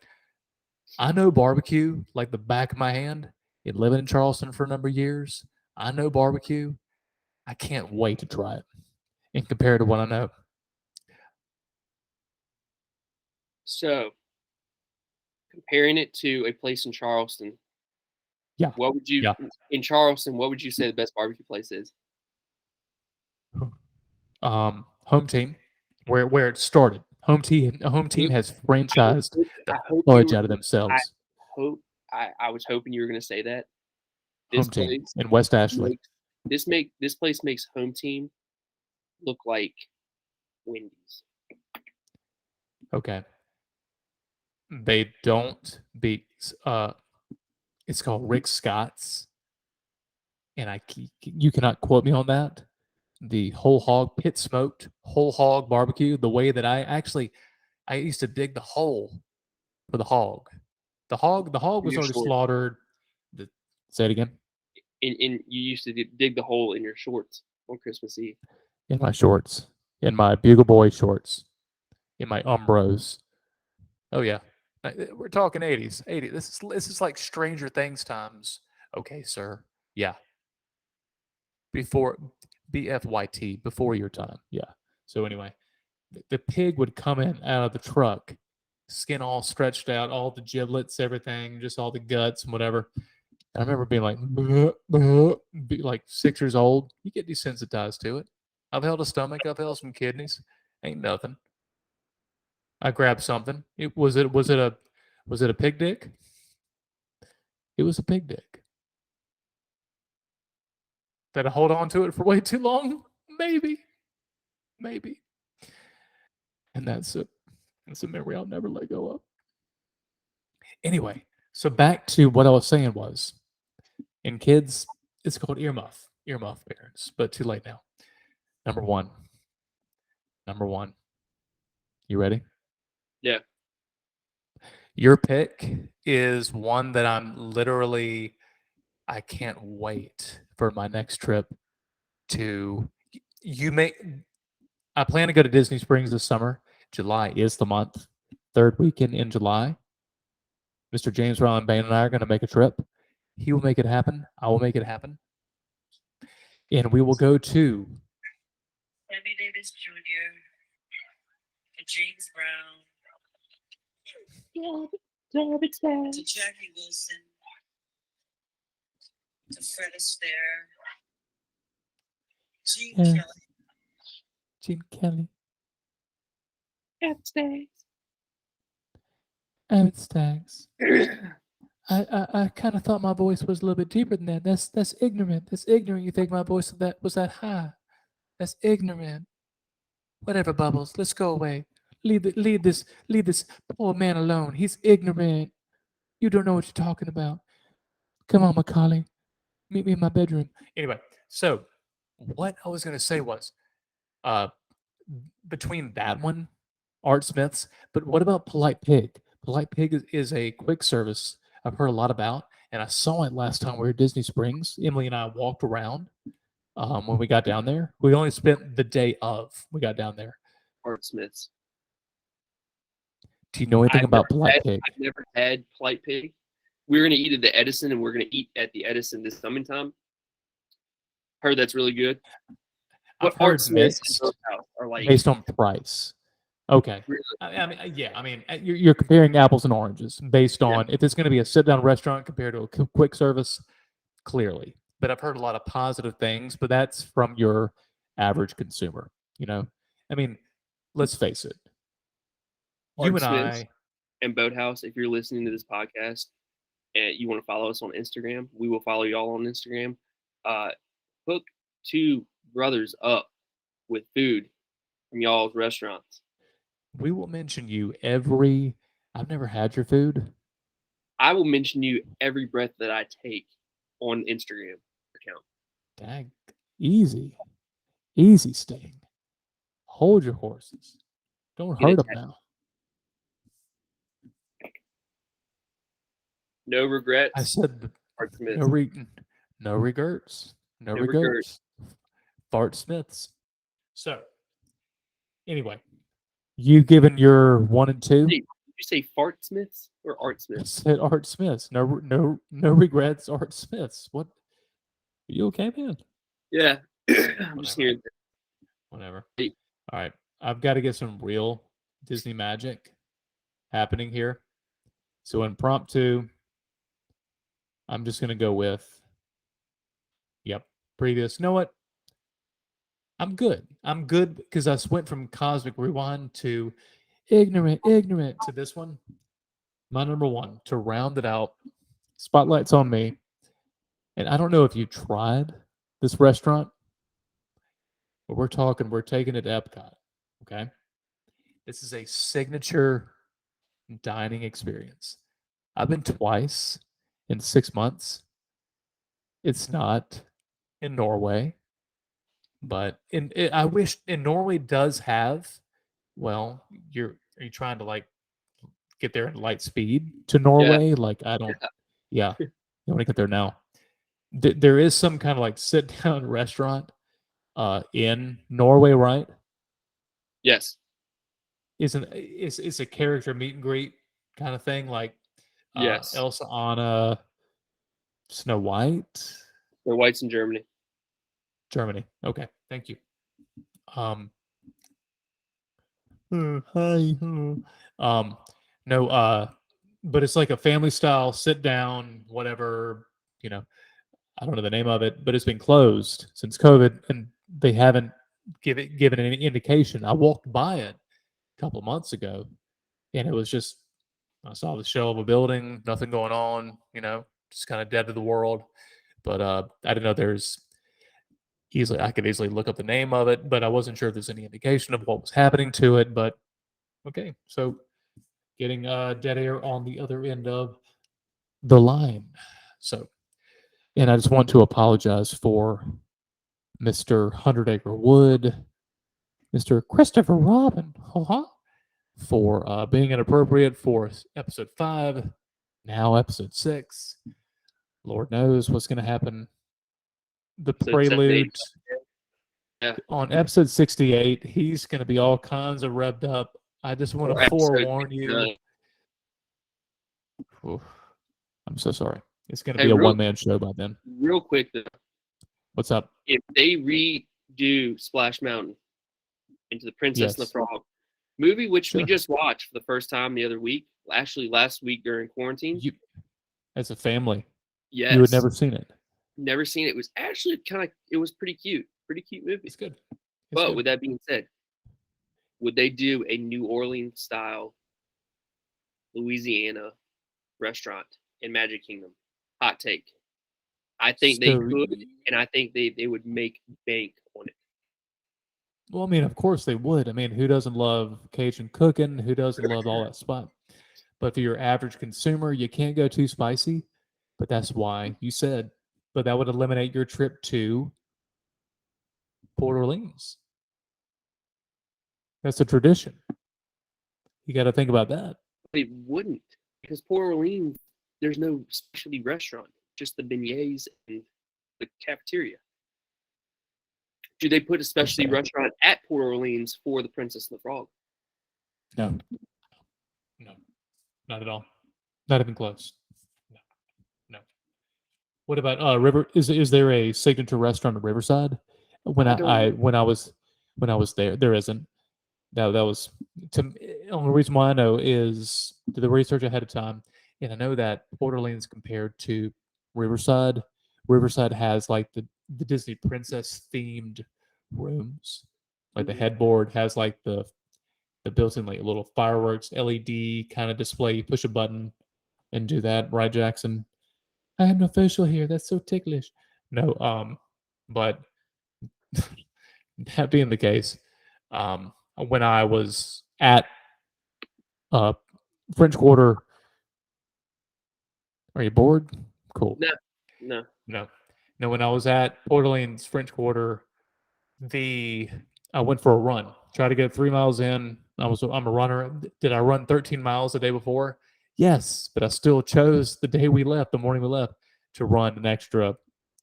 I know barbecue like the back of my hand. Been living in Charleston for a number of years. I know barbecue. I can't wait to try it and compare it to what I know. So comparing it to a place in Charleston, Yeah. what would you Yeah. in Charleston? What would you say the best barbecue place is? Home team, where it started. Home team It, has I, franchised the I hope you fudge were. out of I themselves. hope. I was hoping you were going to say that. This Home team place in West Ashley. this place makes home team look like Wendy's. Okay. They don't beat it's called Rick Scott's, and you cannot quote me on that. The whole hog pit smoked whole hog barbecue, the way that I used to dig the hole for the hog. The hog In was your already shorts. slaughtered. Say it again. And you used to dig the hole in your shorts on Christmas Eve. In my shorts, in my Bugle Boy shorts, in my Umbros. Oh yeah, we're talking 80s. 80. This is like Stranger Things times. Okay, sir. Yeah, before BFYT, before your time. Yeah. So anyway, the pig would come in out of the truck, skin all stretched out, all the giblets, everything, just all the guts and whatever. I remember being like, "Bleh, bleh," like 6 years old. You get desensitized to it. I've held a stomach. I've held some kidneys. Ain't nothing. I grabbed something. Was it a pig dick? It was a pig dick. Did I hold on to it for way too long? Maybe, maybe. And that's a memory I'll never let go of. Anyway, so back to what I was saying was, in kids, it's called earmuff parents, but too late now. Number one, number one. You ready? Yeah. Your pick is one that I can't wait for my next trip to. You may, I plan to go to Disney Springs this summer. July is the month, third weekend in July. Mr. James Ryland Bain and I are going to make a trip. He will make it happen. I will make it happen. And we will go to Sammy Davis Jr., to James Brown, to Jackie Wilson, to Fred Astaire, Gene Yeah. Kelly, Gene Kelly, Upstairs. Abbott Staggs. I kind of thought my voice was a little bit deeper than that. That's ignorant. That's ignorant. You think my voice was that high? That's ignorant. Whatever, Bubbles. Let's go away. Leave this poor man alone. He's ignorant. You don't know what you're talking about. Come on, Macaulay. Meet me in my bedroom. Anyway, so what I was gonna say was, uh, between that one, Art Smith's, but what about Polite Pig? Polite Pig is a quick service I've heard a lot about, and I saw it last time we were at Disney Springs. Emily and I walked around when we got down there. We only spent the day of we got down there. Art Smith's. Do you know anything about Polite Pig? I've never had polite pig. We're gonna eat at the Edison, and we're gonna eat at the Edison this coming time. Heard that's really good. I've But Art heard Smith's mixed are like based on price. Okay. really, I mean, yeah. I mean, you're comparing apples and oranges based Yeah. on if it's going to be a sit-down restaurant compared to a quick service, clearly. But I've heard a lot of positive things, but that's from your average consumer. You know, I mean, let's face it. You Art and Smith's I, and Boathouse. If you're listening to this podcast and you want to follow us on Instagram, we will follow y'all on Instagram. Hook two brothers up with food from y'all's restaurants. we will mention you every. I've never had your food. I will mention you every breath that I take on Instagram account. Dang, easy, easy, Sting. Hold your horses. Don't Get hurt it? them now. No I regrets. said Art Smith. no regrets. No No regrets. Fart Smiths. So, anyway, you given your 1 and 2? Did you say Fart Smiths or Art I Smiths? said Art Smiths. No regrets. Art Smiths. What? Are you okay, man? Yeah. I'm just Whatever. hearing. Whatever. Hey. All right, I've got to get some real Disney magic happening here. So impromptu, I'm just gonna go with. Yep, previous. You know what? I'm good. I'm good because I went from Cosmic Rewind to ignorant to this one. My number one to round it out. Spotlight's on me. And I don't know if you tried this restaurant, but we're taking it to Epcot. Okay. This is a signature dining experience. I've been twice in 6 months. It's not in Norway, but I wish in Norway does have. Well, are you trying to like get there in light speed to Norway. Like I don't. Yeah, I want to get there now. There is some kind of like sit down restaurant in Norway, right? Yes. Is a character meet and greet kind of thing, like Yes. Elsa, Anna, Snow White, The whites in Germany. Germany. Okay, thank you. Um, hi. No, but it's like a family style sit down, whatever. You know, I don't know the name of it, but it's been closed since COVID, and they haven't given any indication. I walked by it a couple months ago, and it was just I saw the shell of a building, nothing going on. Just kind of dead to the world. But I didn't know there's easily I could easily look up the name of it, but I wasn't sure if there's any indication of what was happening to it. But okay, so getting dead air on the other end of the line. So, and I just want to apologize for Mr. Hundred Acre Wood, Mr. Christopher Robin, for being inappropriate for episode 5, now episode 6. Lord knows what's going to happen. The So it's 78. prelude Yeah. on episode 68, he's going to be all kinds of revved up. I just want Or to episode forewarn you. 69. Oof, I'm so sorry. It's going to Hey, be a real- one-man show by then. Real quick though, What's up? if they redo Splash Mountain into the Princess and the Yes. Frog movie, which we Sure. just watched for the first time the other week, actually last week during quarantine. You, as a family, Yes. you had never seen it. Never seen it. It was actually it was pretty cute movie. It's good. But good. with that being said, would they do a New Orleans style Louisiana restaurant in Magic Kingdom? Hot take. I think they So- could, and I think they would make bank on it. Well, I mean, of course they would. I mean, who doesn't love Cajun cooking? Who doesn't love all that spot? But for your average consumer, you can't go too spicy. But that's why you said. But that would eliminate your trip to Port Orleans. That's a tradition. You got to think about that. But it wouldn't, because Port Orleans, there's no specialty restaurant, just the beignets and the cafeteria. Do they put a specialty Okay. restaurant at Port Orleans for the Princess and the Frog? No, not at all. Not even close. No. What about River? Is there a signature restaurant at Riverside? When I don't when I was there, there isn't. That was the only reason why I know is did the research ahead of time, and I know that Port Orleans compared to Riverside, Riverside has like the Disney princess themed rooms. Like the headboard has like the built-in like little fireworks LED kind of display. You push a button and do that, right, Jackson? I have no facial here. That's so ticklish. No, but that being the case, when I was at French Quarter, are you bored? Cool. No. No. When I was at Port Orleans French Quarter, I went for a run. Tried to get 3 miles in. I'm a runner. Did I run 13 miles the day before? Yes, but I still chose the day we left, the morning we left, to run an extra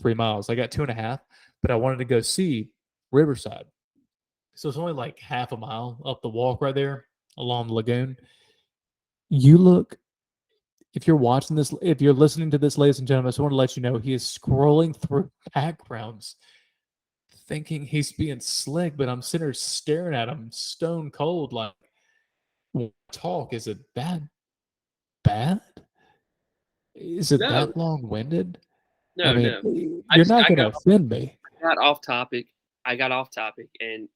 3 miles. I got 2.5, but I wanted to go see Riverside. So it's only like half a mile up the walk right there along the lagoon. You look, if you're watching this, if you're listening to this, ladies and gentlemen, I just want to let you know he is scrolling through backgrounds thinking he's being slick, but I'm sitting there staring at him stone cold like, talk, is it that bad? Is it No. that long-winded? No, I mean, no. you're not going to offend me. I got off topic, and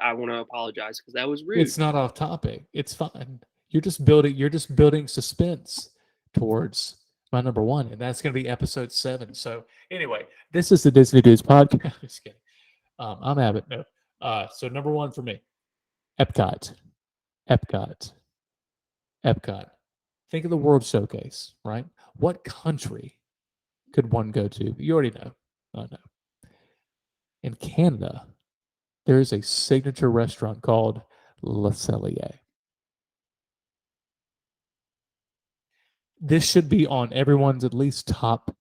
I want to apologize because that was rude. It's not off topic. It's fine. You're just building suspense towards my number 1, and that's going to be episode 7. So anyway, this is the Disney Dudes podcast. Just kidding. I'm Abbott. No. So number 1 for me, Epcot. Think of the World Showcase, right? What country could one go to? You already know. I know. In Canada, there is a signature restaurant called Le Cellier. This should be on everyone's at least top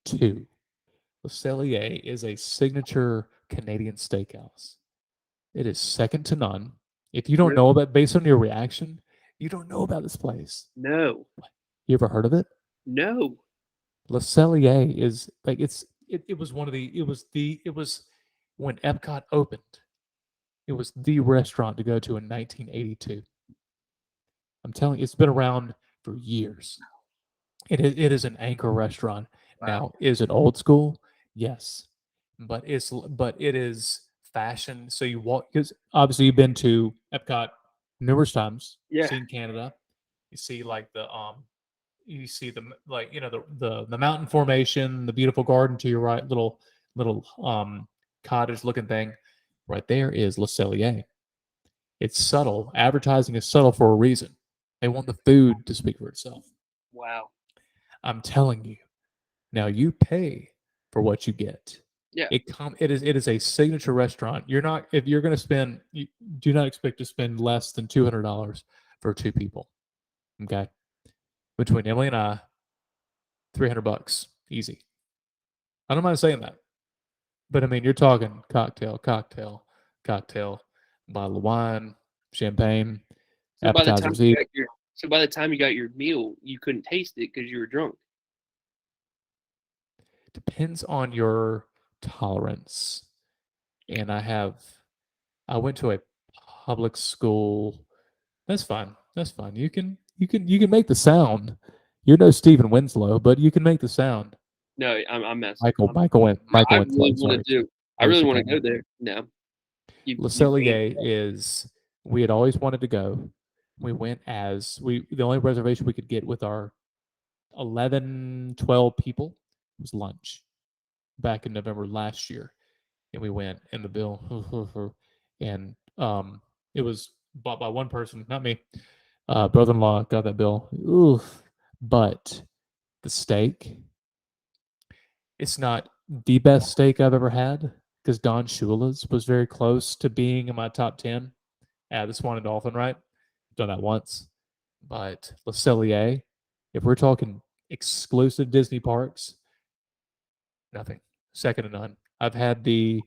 2. Le Cellier is a signature Canadian steakhouse. It is second to none. If you don't Really? know about, based on your reaction, you don't know about this place. No. You ever heard of it? No. Le Cellier is like it was one of the it was when Epcot opened. It was the restaurant to go to in 1982. I'm telling you, it's been around for years. It is an anchor restaurant. Wow. Now, is it old school? Yes, but it is fashion. So you walk because obviously you've been to Epcot numerous times. Yeah. Seen Canada. You see like you see like the mountain formation, the beautiful garden to your right, little cottage looking thing. Right there is Le Cellier. It's subtle. Advertising is subtle for a reason. They want the food to speak for itself. Wow. I'm telling you. Now you pay for what you get. Yeah. It is a signature restaurant. You're not if you're going to spend you do not expect to spend less than $200 for 2 people. Okay? Between Emily and I, $300 easy. I don't mind saying that. But I mean, you're talking cocktail, bottle of wine, champagne, So by the time appetizers. you got your so by the time you got your meal, you couldn't taste it because you were drunk. Depends on your tolerance. And I went to a public school. That's fine. That's fine. You can make the sound. You're no Stephen Winslow, but you can make the sound. No, I'm messing. No, Michael I Winslow. really want Sorry. to do. I Louis really want to C.K. go there. No. Le You made Cellier is we had always wanted to go. We went as the only reservation we could get with our 11, 12 people was lunch back in November last year. And we went and the bill and it was bought by one person, not me. Brother-in-law got that bill. Oof. But the steak, it's not the best steak I've ever had because Don Shula's was very close to being in my top 10 at the Swan and Dolphin, right? Done that once. But Le Cellier, if we're talking exclusive Disney parks, nothing. Second to none. I've had their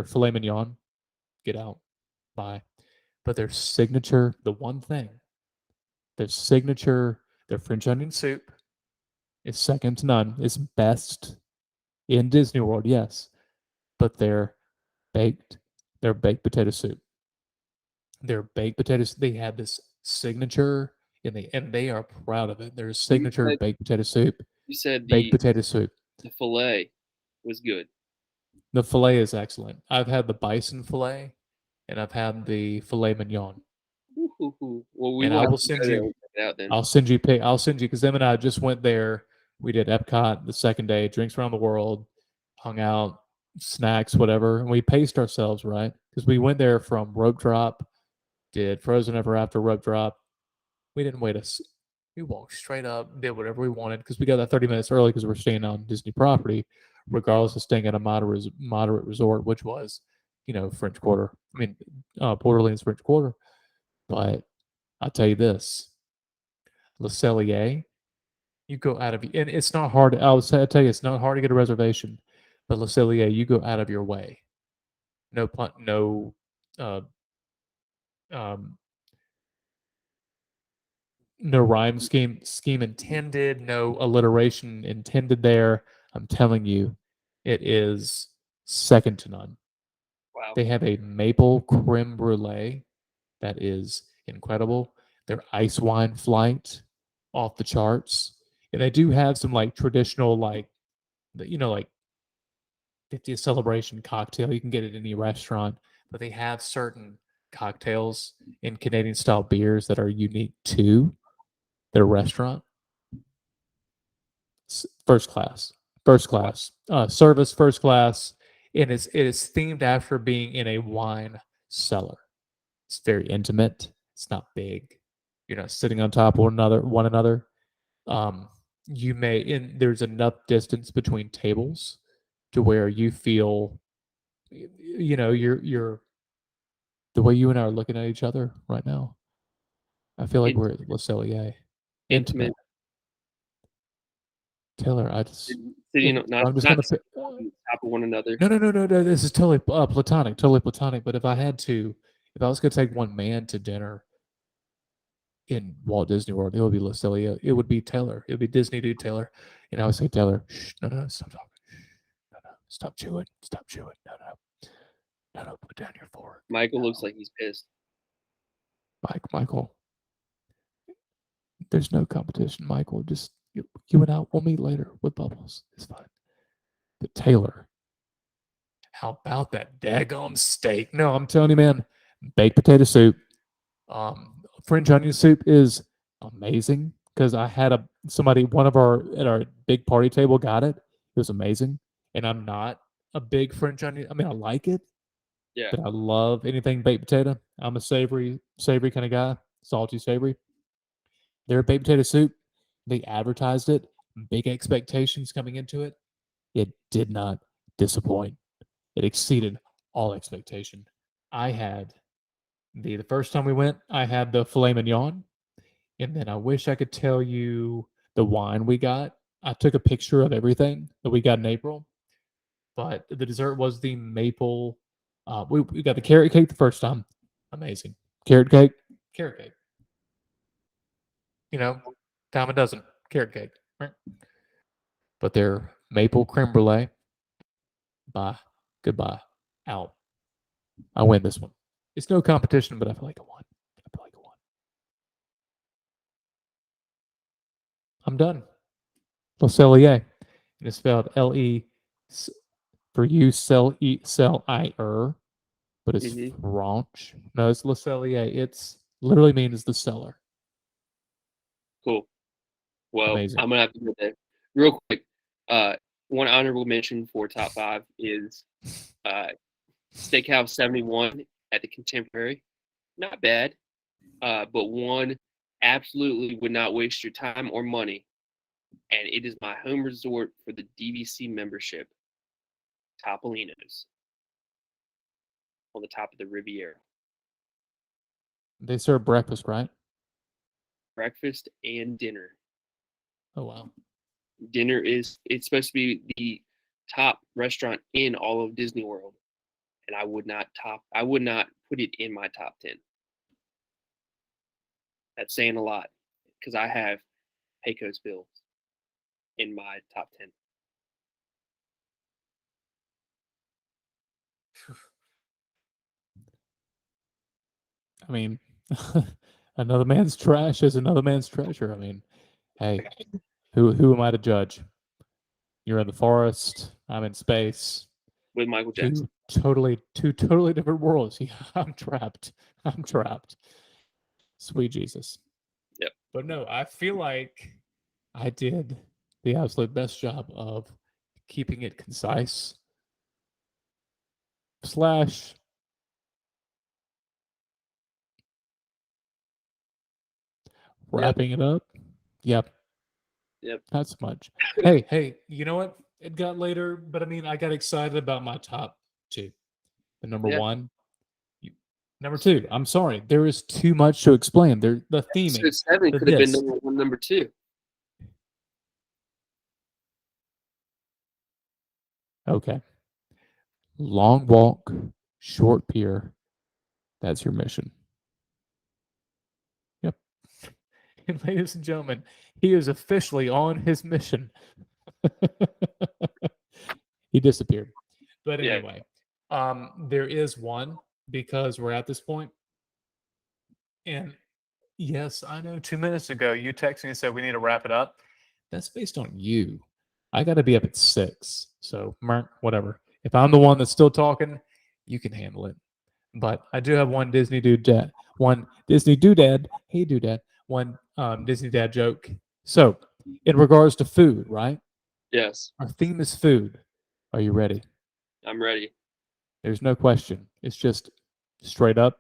filet mignon. Get out. Bye. But their signature, the one thing, their signature, their French onion soup is second to none. It's best in Disney World, yes. But baked, their baked potato soup. Their baked potatoes, they have this signature and they are proud of it. Their You signature said baked potato soup. you said Baked potato soup. the fillet was good. The filet is excellent. I've had the bison filet and I've had the filet mignon. Ooh. Well, we And will I have will to send go there you and check it out then. I'll send you because them and I just went there. We did Epcot the second day, drinks around the world, hung out, snacks, whatever. And we paced ourselves, right? Because we went there from rope drop, did Frozen Ever After rope drop. We didn't wait us. We walked straight up, did whatever we wanted because we got that 30 minutes early because we're staying on Disney property, regardless of staying at a moderate resort, which was, French Quarter. I mean, Port Orleans French Quarter. But I'll tell you this, Le Cellier, you go out of and it's not hard. I'll tell you, it's not hard to get a reservation, but Le Cellier, you go out of your way. No pun, no, uh, um, no rhyme scheme intended. No alliteration intended there. I'm telling you, it is second to none. Wow. They have a maple creme brulee that is incredible. Their ice wine flight off the charts. And they do have some like traditional like 50th celebration cocktail. You can get it in any restaurant, but they have certain cocktails in Canadian style beers that are unique to their restaurant. First class, service first class, and it is themed after being in a wine cellar. It's very intimate. It's not big. You're not sitting on top of one another. Um, there's enough distance between tables to where you feel, you're the way you and I are looking at each other right now. I feel like we're at Le Cellier. Intimate. Taylor, I just. Sitting Yeah, not I'm just not gonna pick. on top of one another. No. This is totally platonic, totally platonic. But if I was gonna take one man to dinner in Walt Disney World, it would be Le Cellier. It would be Taylor. It would be Disney dude Taylor. And I would say, Taylor, shh, no, stop talking. No, stop chewing. Stop chewing. No, put down your fork. Michael No. looks like he's pissed. Michael, there's no competition, Michael. Just you and I, we'll meet later with Bubbles. It's fine. But Taylor, how about that daggone steak? No, I'm telling you, man, baked potato soup. French onion soup is amazing because I had one of our at our big party table got it. It was amazing, and I'm not a big French onion. I mean, I like it, Yeah. but I love anything baked potato. I'm a savory kind of guy, salty savory. Their baked potato soup, they advertised it, big expectations coming into it. It did not disappoint. It exceeded all expectation. I had the first time we went, I had the filet mignon, and then I wish I could tell you the wine we got. I took a picture of everything that we got in April, but the dessert was the maple. We got the carrot cake the first time, amazing carrot cake. Dime a dozen carrot cake. Right? But their maple creme brulee, bye, goodbye, out. I win this one. It's no competition, but I feel like I won. I'm done. Le Cellier. And it's spelled L-E for you, Cell-I-R, but it's French. No, it's Le Cellier. It's literally means the cellar. Cool. Well, Amazing. I'm gonna have to go there real quick. One honorable mention for top 5 is Steakhouse 71 at the Contemporary. Not bad, but one absolutely would not waste your time or money, and it is my home resort for the DVC membership. Topolino's on the top of the Riviera. They serve breakfast, right? Breakfast and dinner. Oh, wow. Dinner it's supposed to be the top restaurant in all of Disney World, and I would not put it in my top 10. That's saying a lot because I have Pecos Bill in my top 10. I mean, another man's trash is another man's treasure. I mean, hey, who am I to judge? You're in the forest. I'm in space. With Michael Jackson. Two totally different worlds. Yeah, I'm trapped. Sweet Jesus. Yep. But no, I feel like I did the absolute best job of keeping it concise. / wrapping it up. Yep. Not so much. Hey, you know what? It got later, but I mean, I got excited about my top 2. The number 1. Number 2. I'm sorry. There is too much to explain. The theming. Episode 7 could have been number 1, number 2. Okay. Long walk, short pier. That's your mission. Yep. And ladies and gentlemen, he is officially on his mission. He disappeared. But anyway, there is one because we're at this point. And yes, I know 2 minutes ago you texted me and said we need to wrap it up. That's based on you. I got to be up at 6. So, whatever. If I'm the one that's still talking, you can handle it. But I do have one Disney doodad. One Disney doodad. Hey, doodad. One Disney dad joke. So, in regards to food, right? Yes. Our theme is food. Are you ready? I'm ready. There's no question. It's just straight up.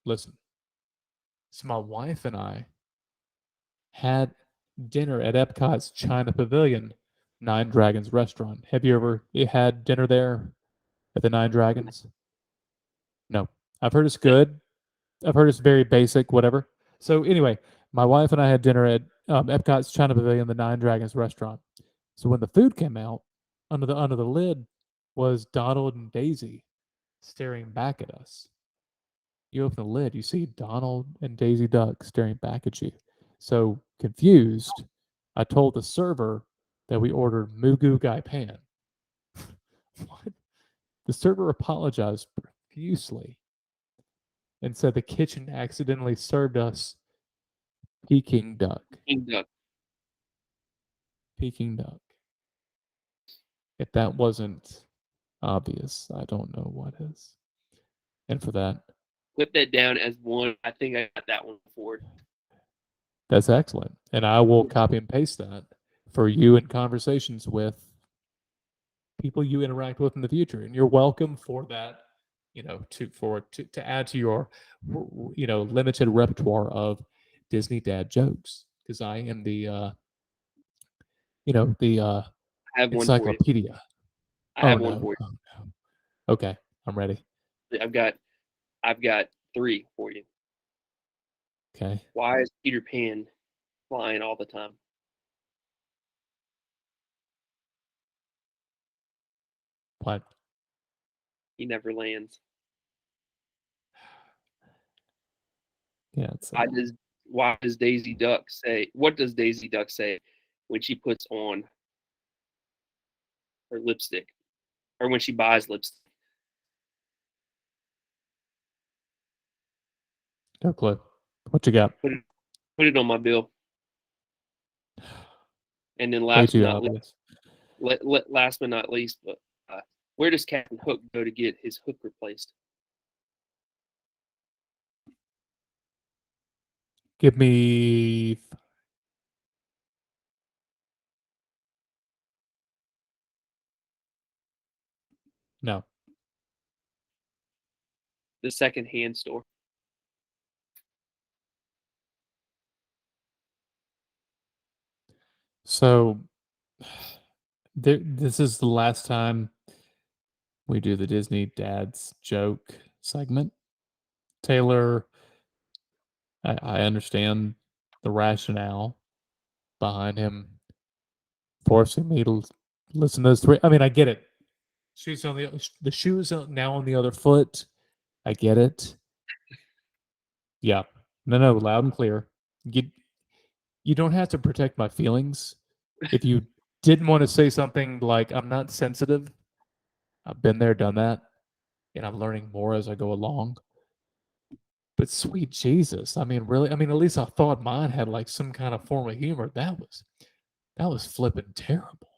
Listen. So my wife and I had dinner at Epcot's China Pavilion, Nine Dragons restaurant. Have you ever had dinner there at the Nine Dragons? No. I've heard it's good. I've heard it's very basic, whatever. So anyway, my wife and I had dinner at Epcot's China Pavilion, the Nine Dragons restaurant. So when the food came out, under the lid was Donald and Daisy staring back at us. You open the lid, you see Donald and Daisy Duck staring back at you. So confused, I told the server that we ordered Mugu Gai Pan. What? The server apologized profusely and said the kitchen accidentally served us Peking duck. King Duck. Peking duck. If that wasn't obvious, I don't know what is. And for that, Put that down as one. I think I got that one before. that's excellent. And I will copy and paste that for you in conversations with people you interact with in the future. And you're welcome for that, to add to your limited repertoire of Disney dad jokes. Because I am the the I have one for you. encyclopedia. I have Oh, one no. for you. Oh, no. Okay, I'm ready. I've got 3 for you. Okay. Why is Peter Pan flying all the time? What? He never lands. Yeah, it's Why does Daisy Duck say? What does Daisy Duck say when she puts on her lipstick, or when she buys lipstick? no clue. What you got? Put it on my bill. And then Way too obvious. last but not least, but where does Captain Hook go to get his hook replaced? Give me no. The second-hand store. So this is the last time we do the Disney Dad's joke segment. Taylor, I understand the rationale behind him forcing me to listen to those 3. I mean, I get it. The shoe is now on the other foot. I get it. Yeah. No, loud and clear. You don't have to protect my feelings. If you didn't want to say something like I'm not sensitive, I've been there, done that, and I'm learning more as I go along. But sweet Jesus, I mean, really, I mean, at least I thought mine had like some kind of form of humor. That was flipping terrible.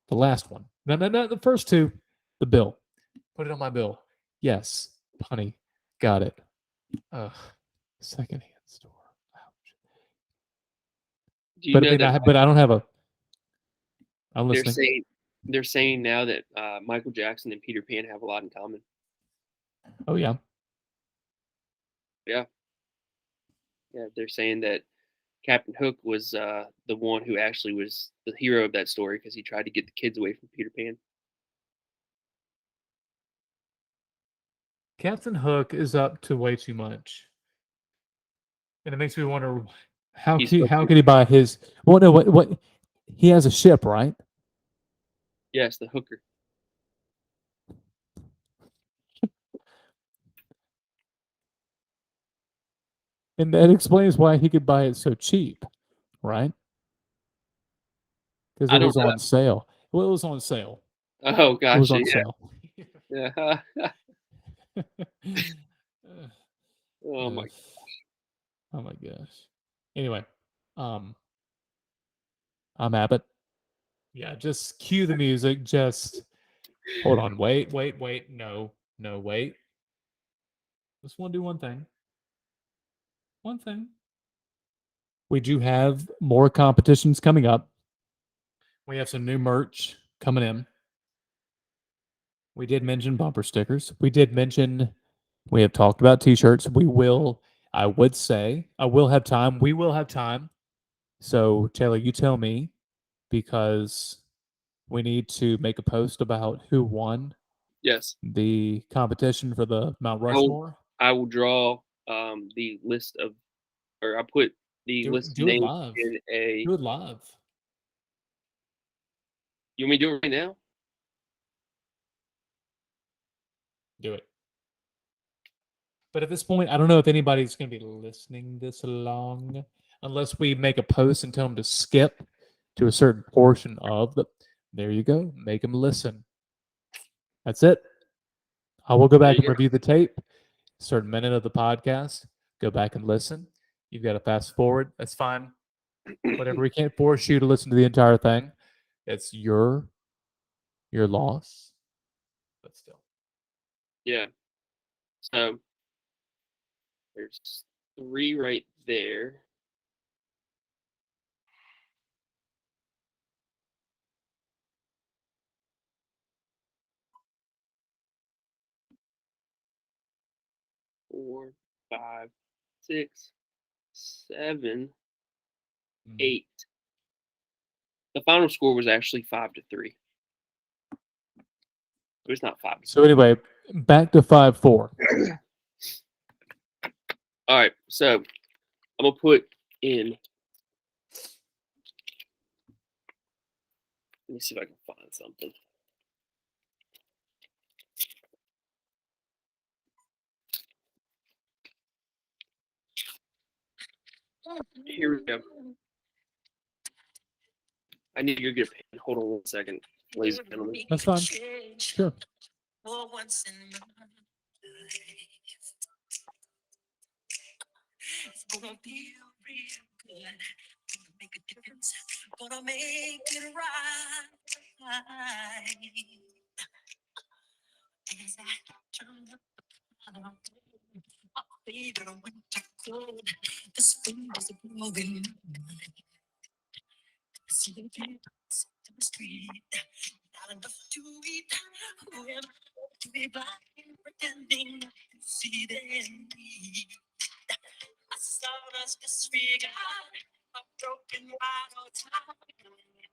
The last one, no, the first 2, the bill. Put it on my bill. Yes, honey, got it. Ugh, secondhand store. Ouch. Do you But I know mean, that but I don't have a. I'm they're listening. saying now that Michael Jackson and Peter Pan have a lot in common? Oh yeah. Yeah, they're saying that Captain Hook was the one who actually was the hero of that story because he tried to get the kids away from Peter Pan. Captain Hook is up to way too much, and it makes me wonder how could he buy his? Well, no, what he has a ship, right? Yes, the hooker. And that explains why he could buy it so cheap, right? Because I it don't was know. on sale. Well, it was on sale. Oh, It was gotcha. on Yeah. sale. Yeah. Oh my. Oh my gosh. Anyway, I'm Abbott. Yeah, just cue the music. Just hold on. Wait. No, wait. Just want to do one thing. One thing. We do have more competitions coming up. We have some new merch coming in. We did mention bumper stickers. We have talked about t-shirts. I would say, I will have time. We will have time. So, Taylor, you tell me, because we need to make a post about who won Yes. the competition for the Mount I will, Rushmore. I will draw the list of or I put the list of Do it names live. in a. Do it live. You want me to do it right now? Do it. But at this point, I don't know if anybody's going to be listening this long unless we make a post and tell them to skip to a certain portion of the. There you go. Make them listen. That's it. I will go There back you and go. review the tape, certain minute of the podcast, go back and listen. You've got to fast forward. That's fine. Whatever. We can't force you to listen to the entire thing. It's your loss. But still. Yeah. So there's 3 right there. Four, 5, 6, 7, 8. The final score was actually 5-3. It was not 5. So anyway, back to 5-4. All right, so I'm gonna put in. Let me see if I can find something. Here we go. I need to go get a pen. Hold on 1 second, ladies and gentlemen. That's fine. Sure. For once in my life, it's gonna be real good. Gonna make a difference. Gonna make it right. As I turn up the bottom, my favorite winter cold. The spring is blowing. See the kids to the street, not enough to eat. Who am I to be blind, pretending not to see their need? I saw us disregard a broken bottle top.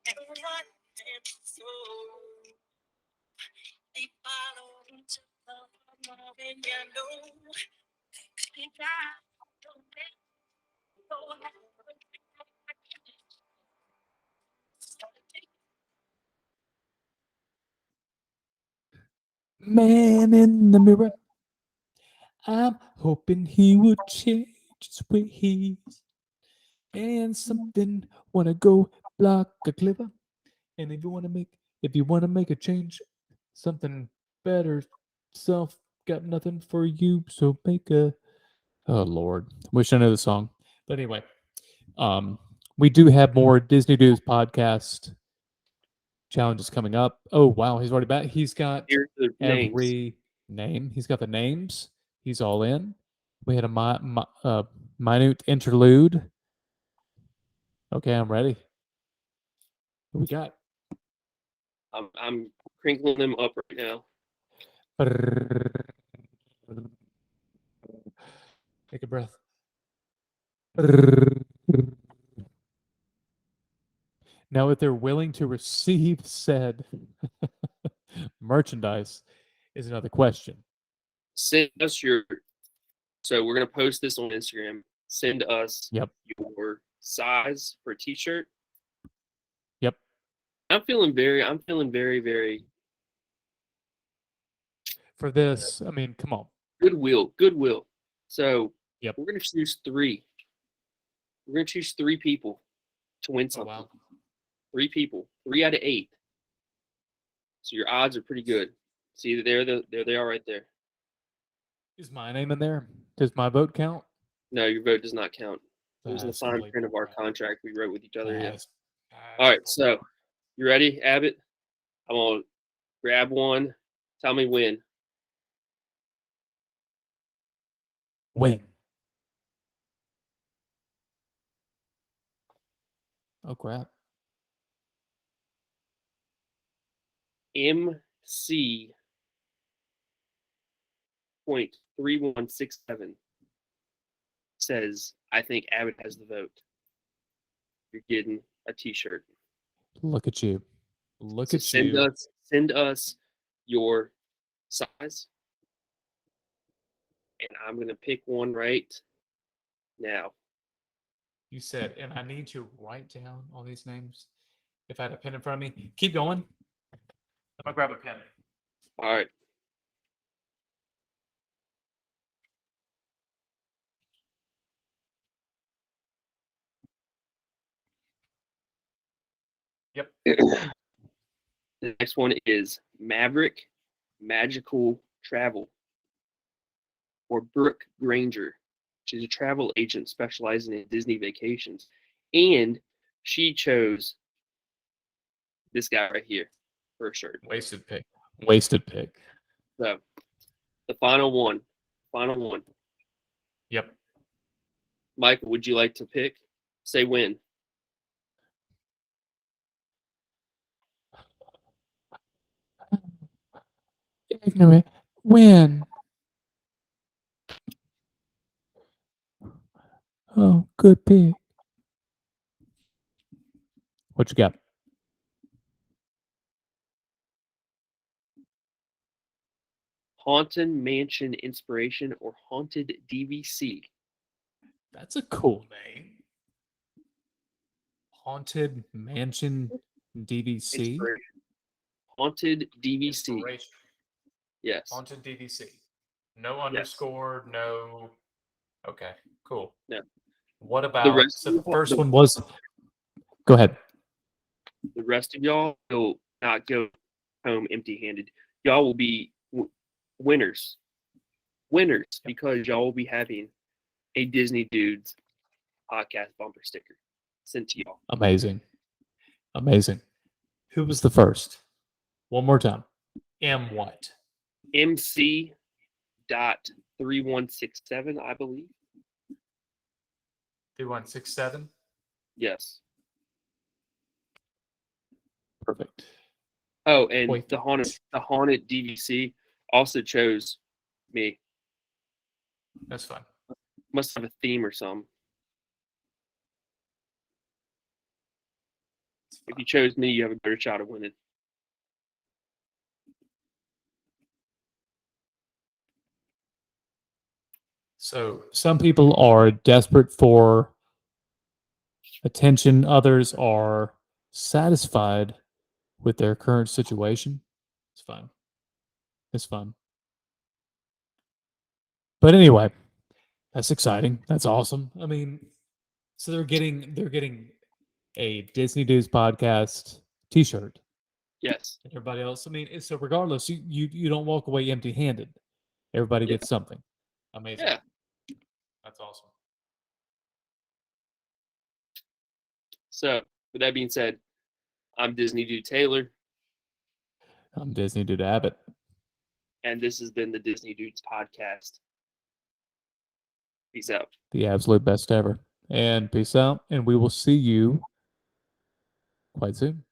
Everyone and so they follow each other, and you know, they got no man, no help. Man in the mirror. I'm hoping he would change his ways and something wanna go block a clipper. And if you wanna make a change, something better, self got nothing for you, so make a. Oh Lord, wish I knew the song. But anyway, we do have more Disney News podcast challenges coming up. Oh wow, he's already back. He's got Here's the names. every name. He's got the names. He's all in. We had a minute interlude. Okay, I'm ready. What we got? I'm crinkling them up right now. Take a breath. Now, if they're willing to receive said merchandise, is another question. Send us your. So we're gonna post this on Instagram. Send us Yep. your size for a T-shirt. Yep. I'm feeling very, very For this, I mean, come on. goodwill. So Yep. we're gonna choose 3. We're gonna choose 3 people to win Oh, something. wow. 3 people, 3 out of 8. So your odds are pretty good. See, there they are right there. Is my name in there? Does my vote count? No, your vote does not count. It was in the That's fine complete print of our crap. contract we wrote with each other. Yeah. That's All right, bull- so you ready, Abbott? I'm gonna grab one. Tell me when. Win. Oh crap. MC .3167 says, I think Abbott has the vote. You're getting a T-shirt. Look at you. Look So at you. send us your size, and I'm gonna pick one right now. You said, and I need to write down all these names. If I had a pen in front of me, keep going. I'm gonna grab a pen. All right. Yep. The next one is Maverick Magical Travel, or Brooke Granger. She's a travel agent specializing in Disney vacations. And she chose this guy right here for a shirt. Wasted pick. Wasted pick. So the final one. Final one. Yep. Michael, would you like to pick? Say when. Ignorant. When? Oh, good pick. What you got? Haunted Mansion Inspiration or Haunted DVC. That's a cool name. Haunted Mansion DVC. Inspiration. Haunted DVC. Inspiration. Yes. Haunted DVC. No underscore, no. Okay, cool. No. What about rest so of the you- first one was go ahead. The rest of y'all will not go home empty-handed. Y'all will be winners. Winners, because y'all will be having a Disney Dudes podcast bumper sticker sent to y'all. Amazing. Amazing. Who was the first? One more time. M what? MC dot 3167, I believe. 3167. Yes. Perfect. Oh, and Wait. the haunted DVC also chose me. That's fine. Must have a theme or something. If you chose me, you have a better shot of winning. So some people are desperate for attention, others are satisfied with their current situation. It's fine. It's fun. But anyway, that's exciting. That's awesome. I mean, so they're getting a Disney Dudes podcast T-shirt. Yes. And everybody else. I mean, so regardless, you don't walk away empty-handed. Everybody Yeah. gets something. Amazing. Yeah. That's awesome. So, with that being said, I'm Disney Dude Taylor, I'm Disney Dude Abbott. and this has been the Disney Dudes podcast. Peace out. The absolute best ever. And peace out. And we will see you quite soon.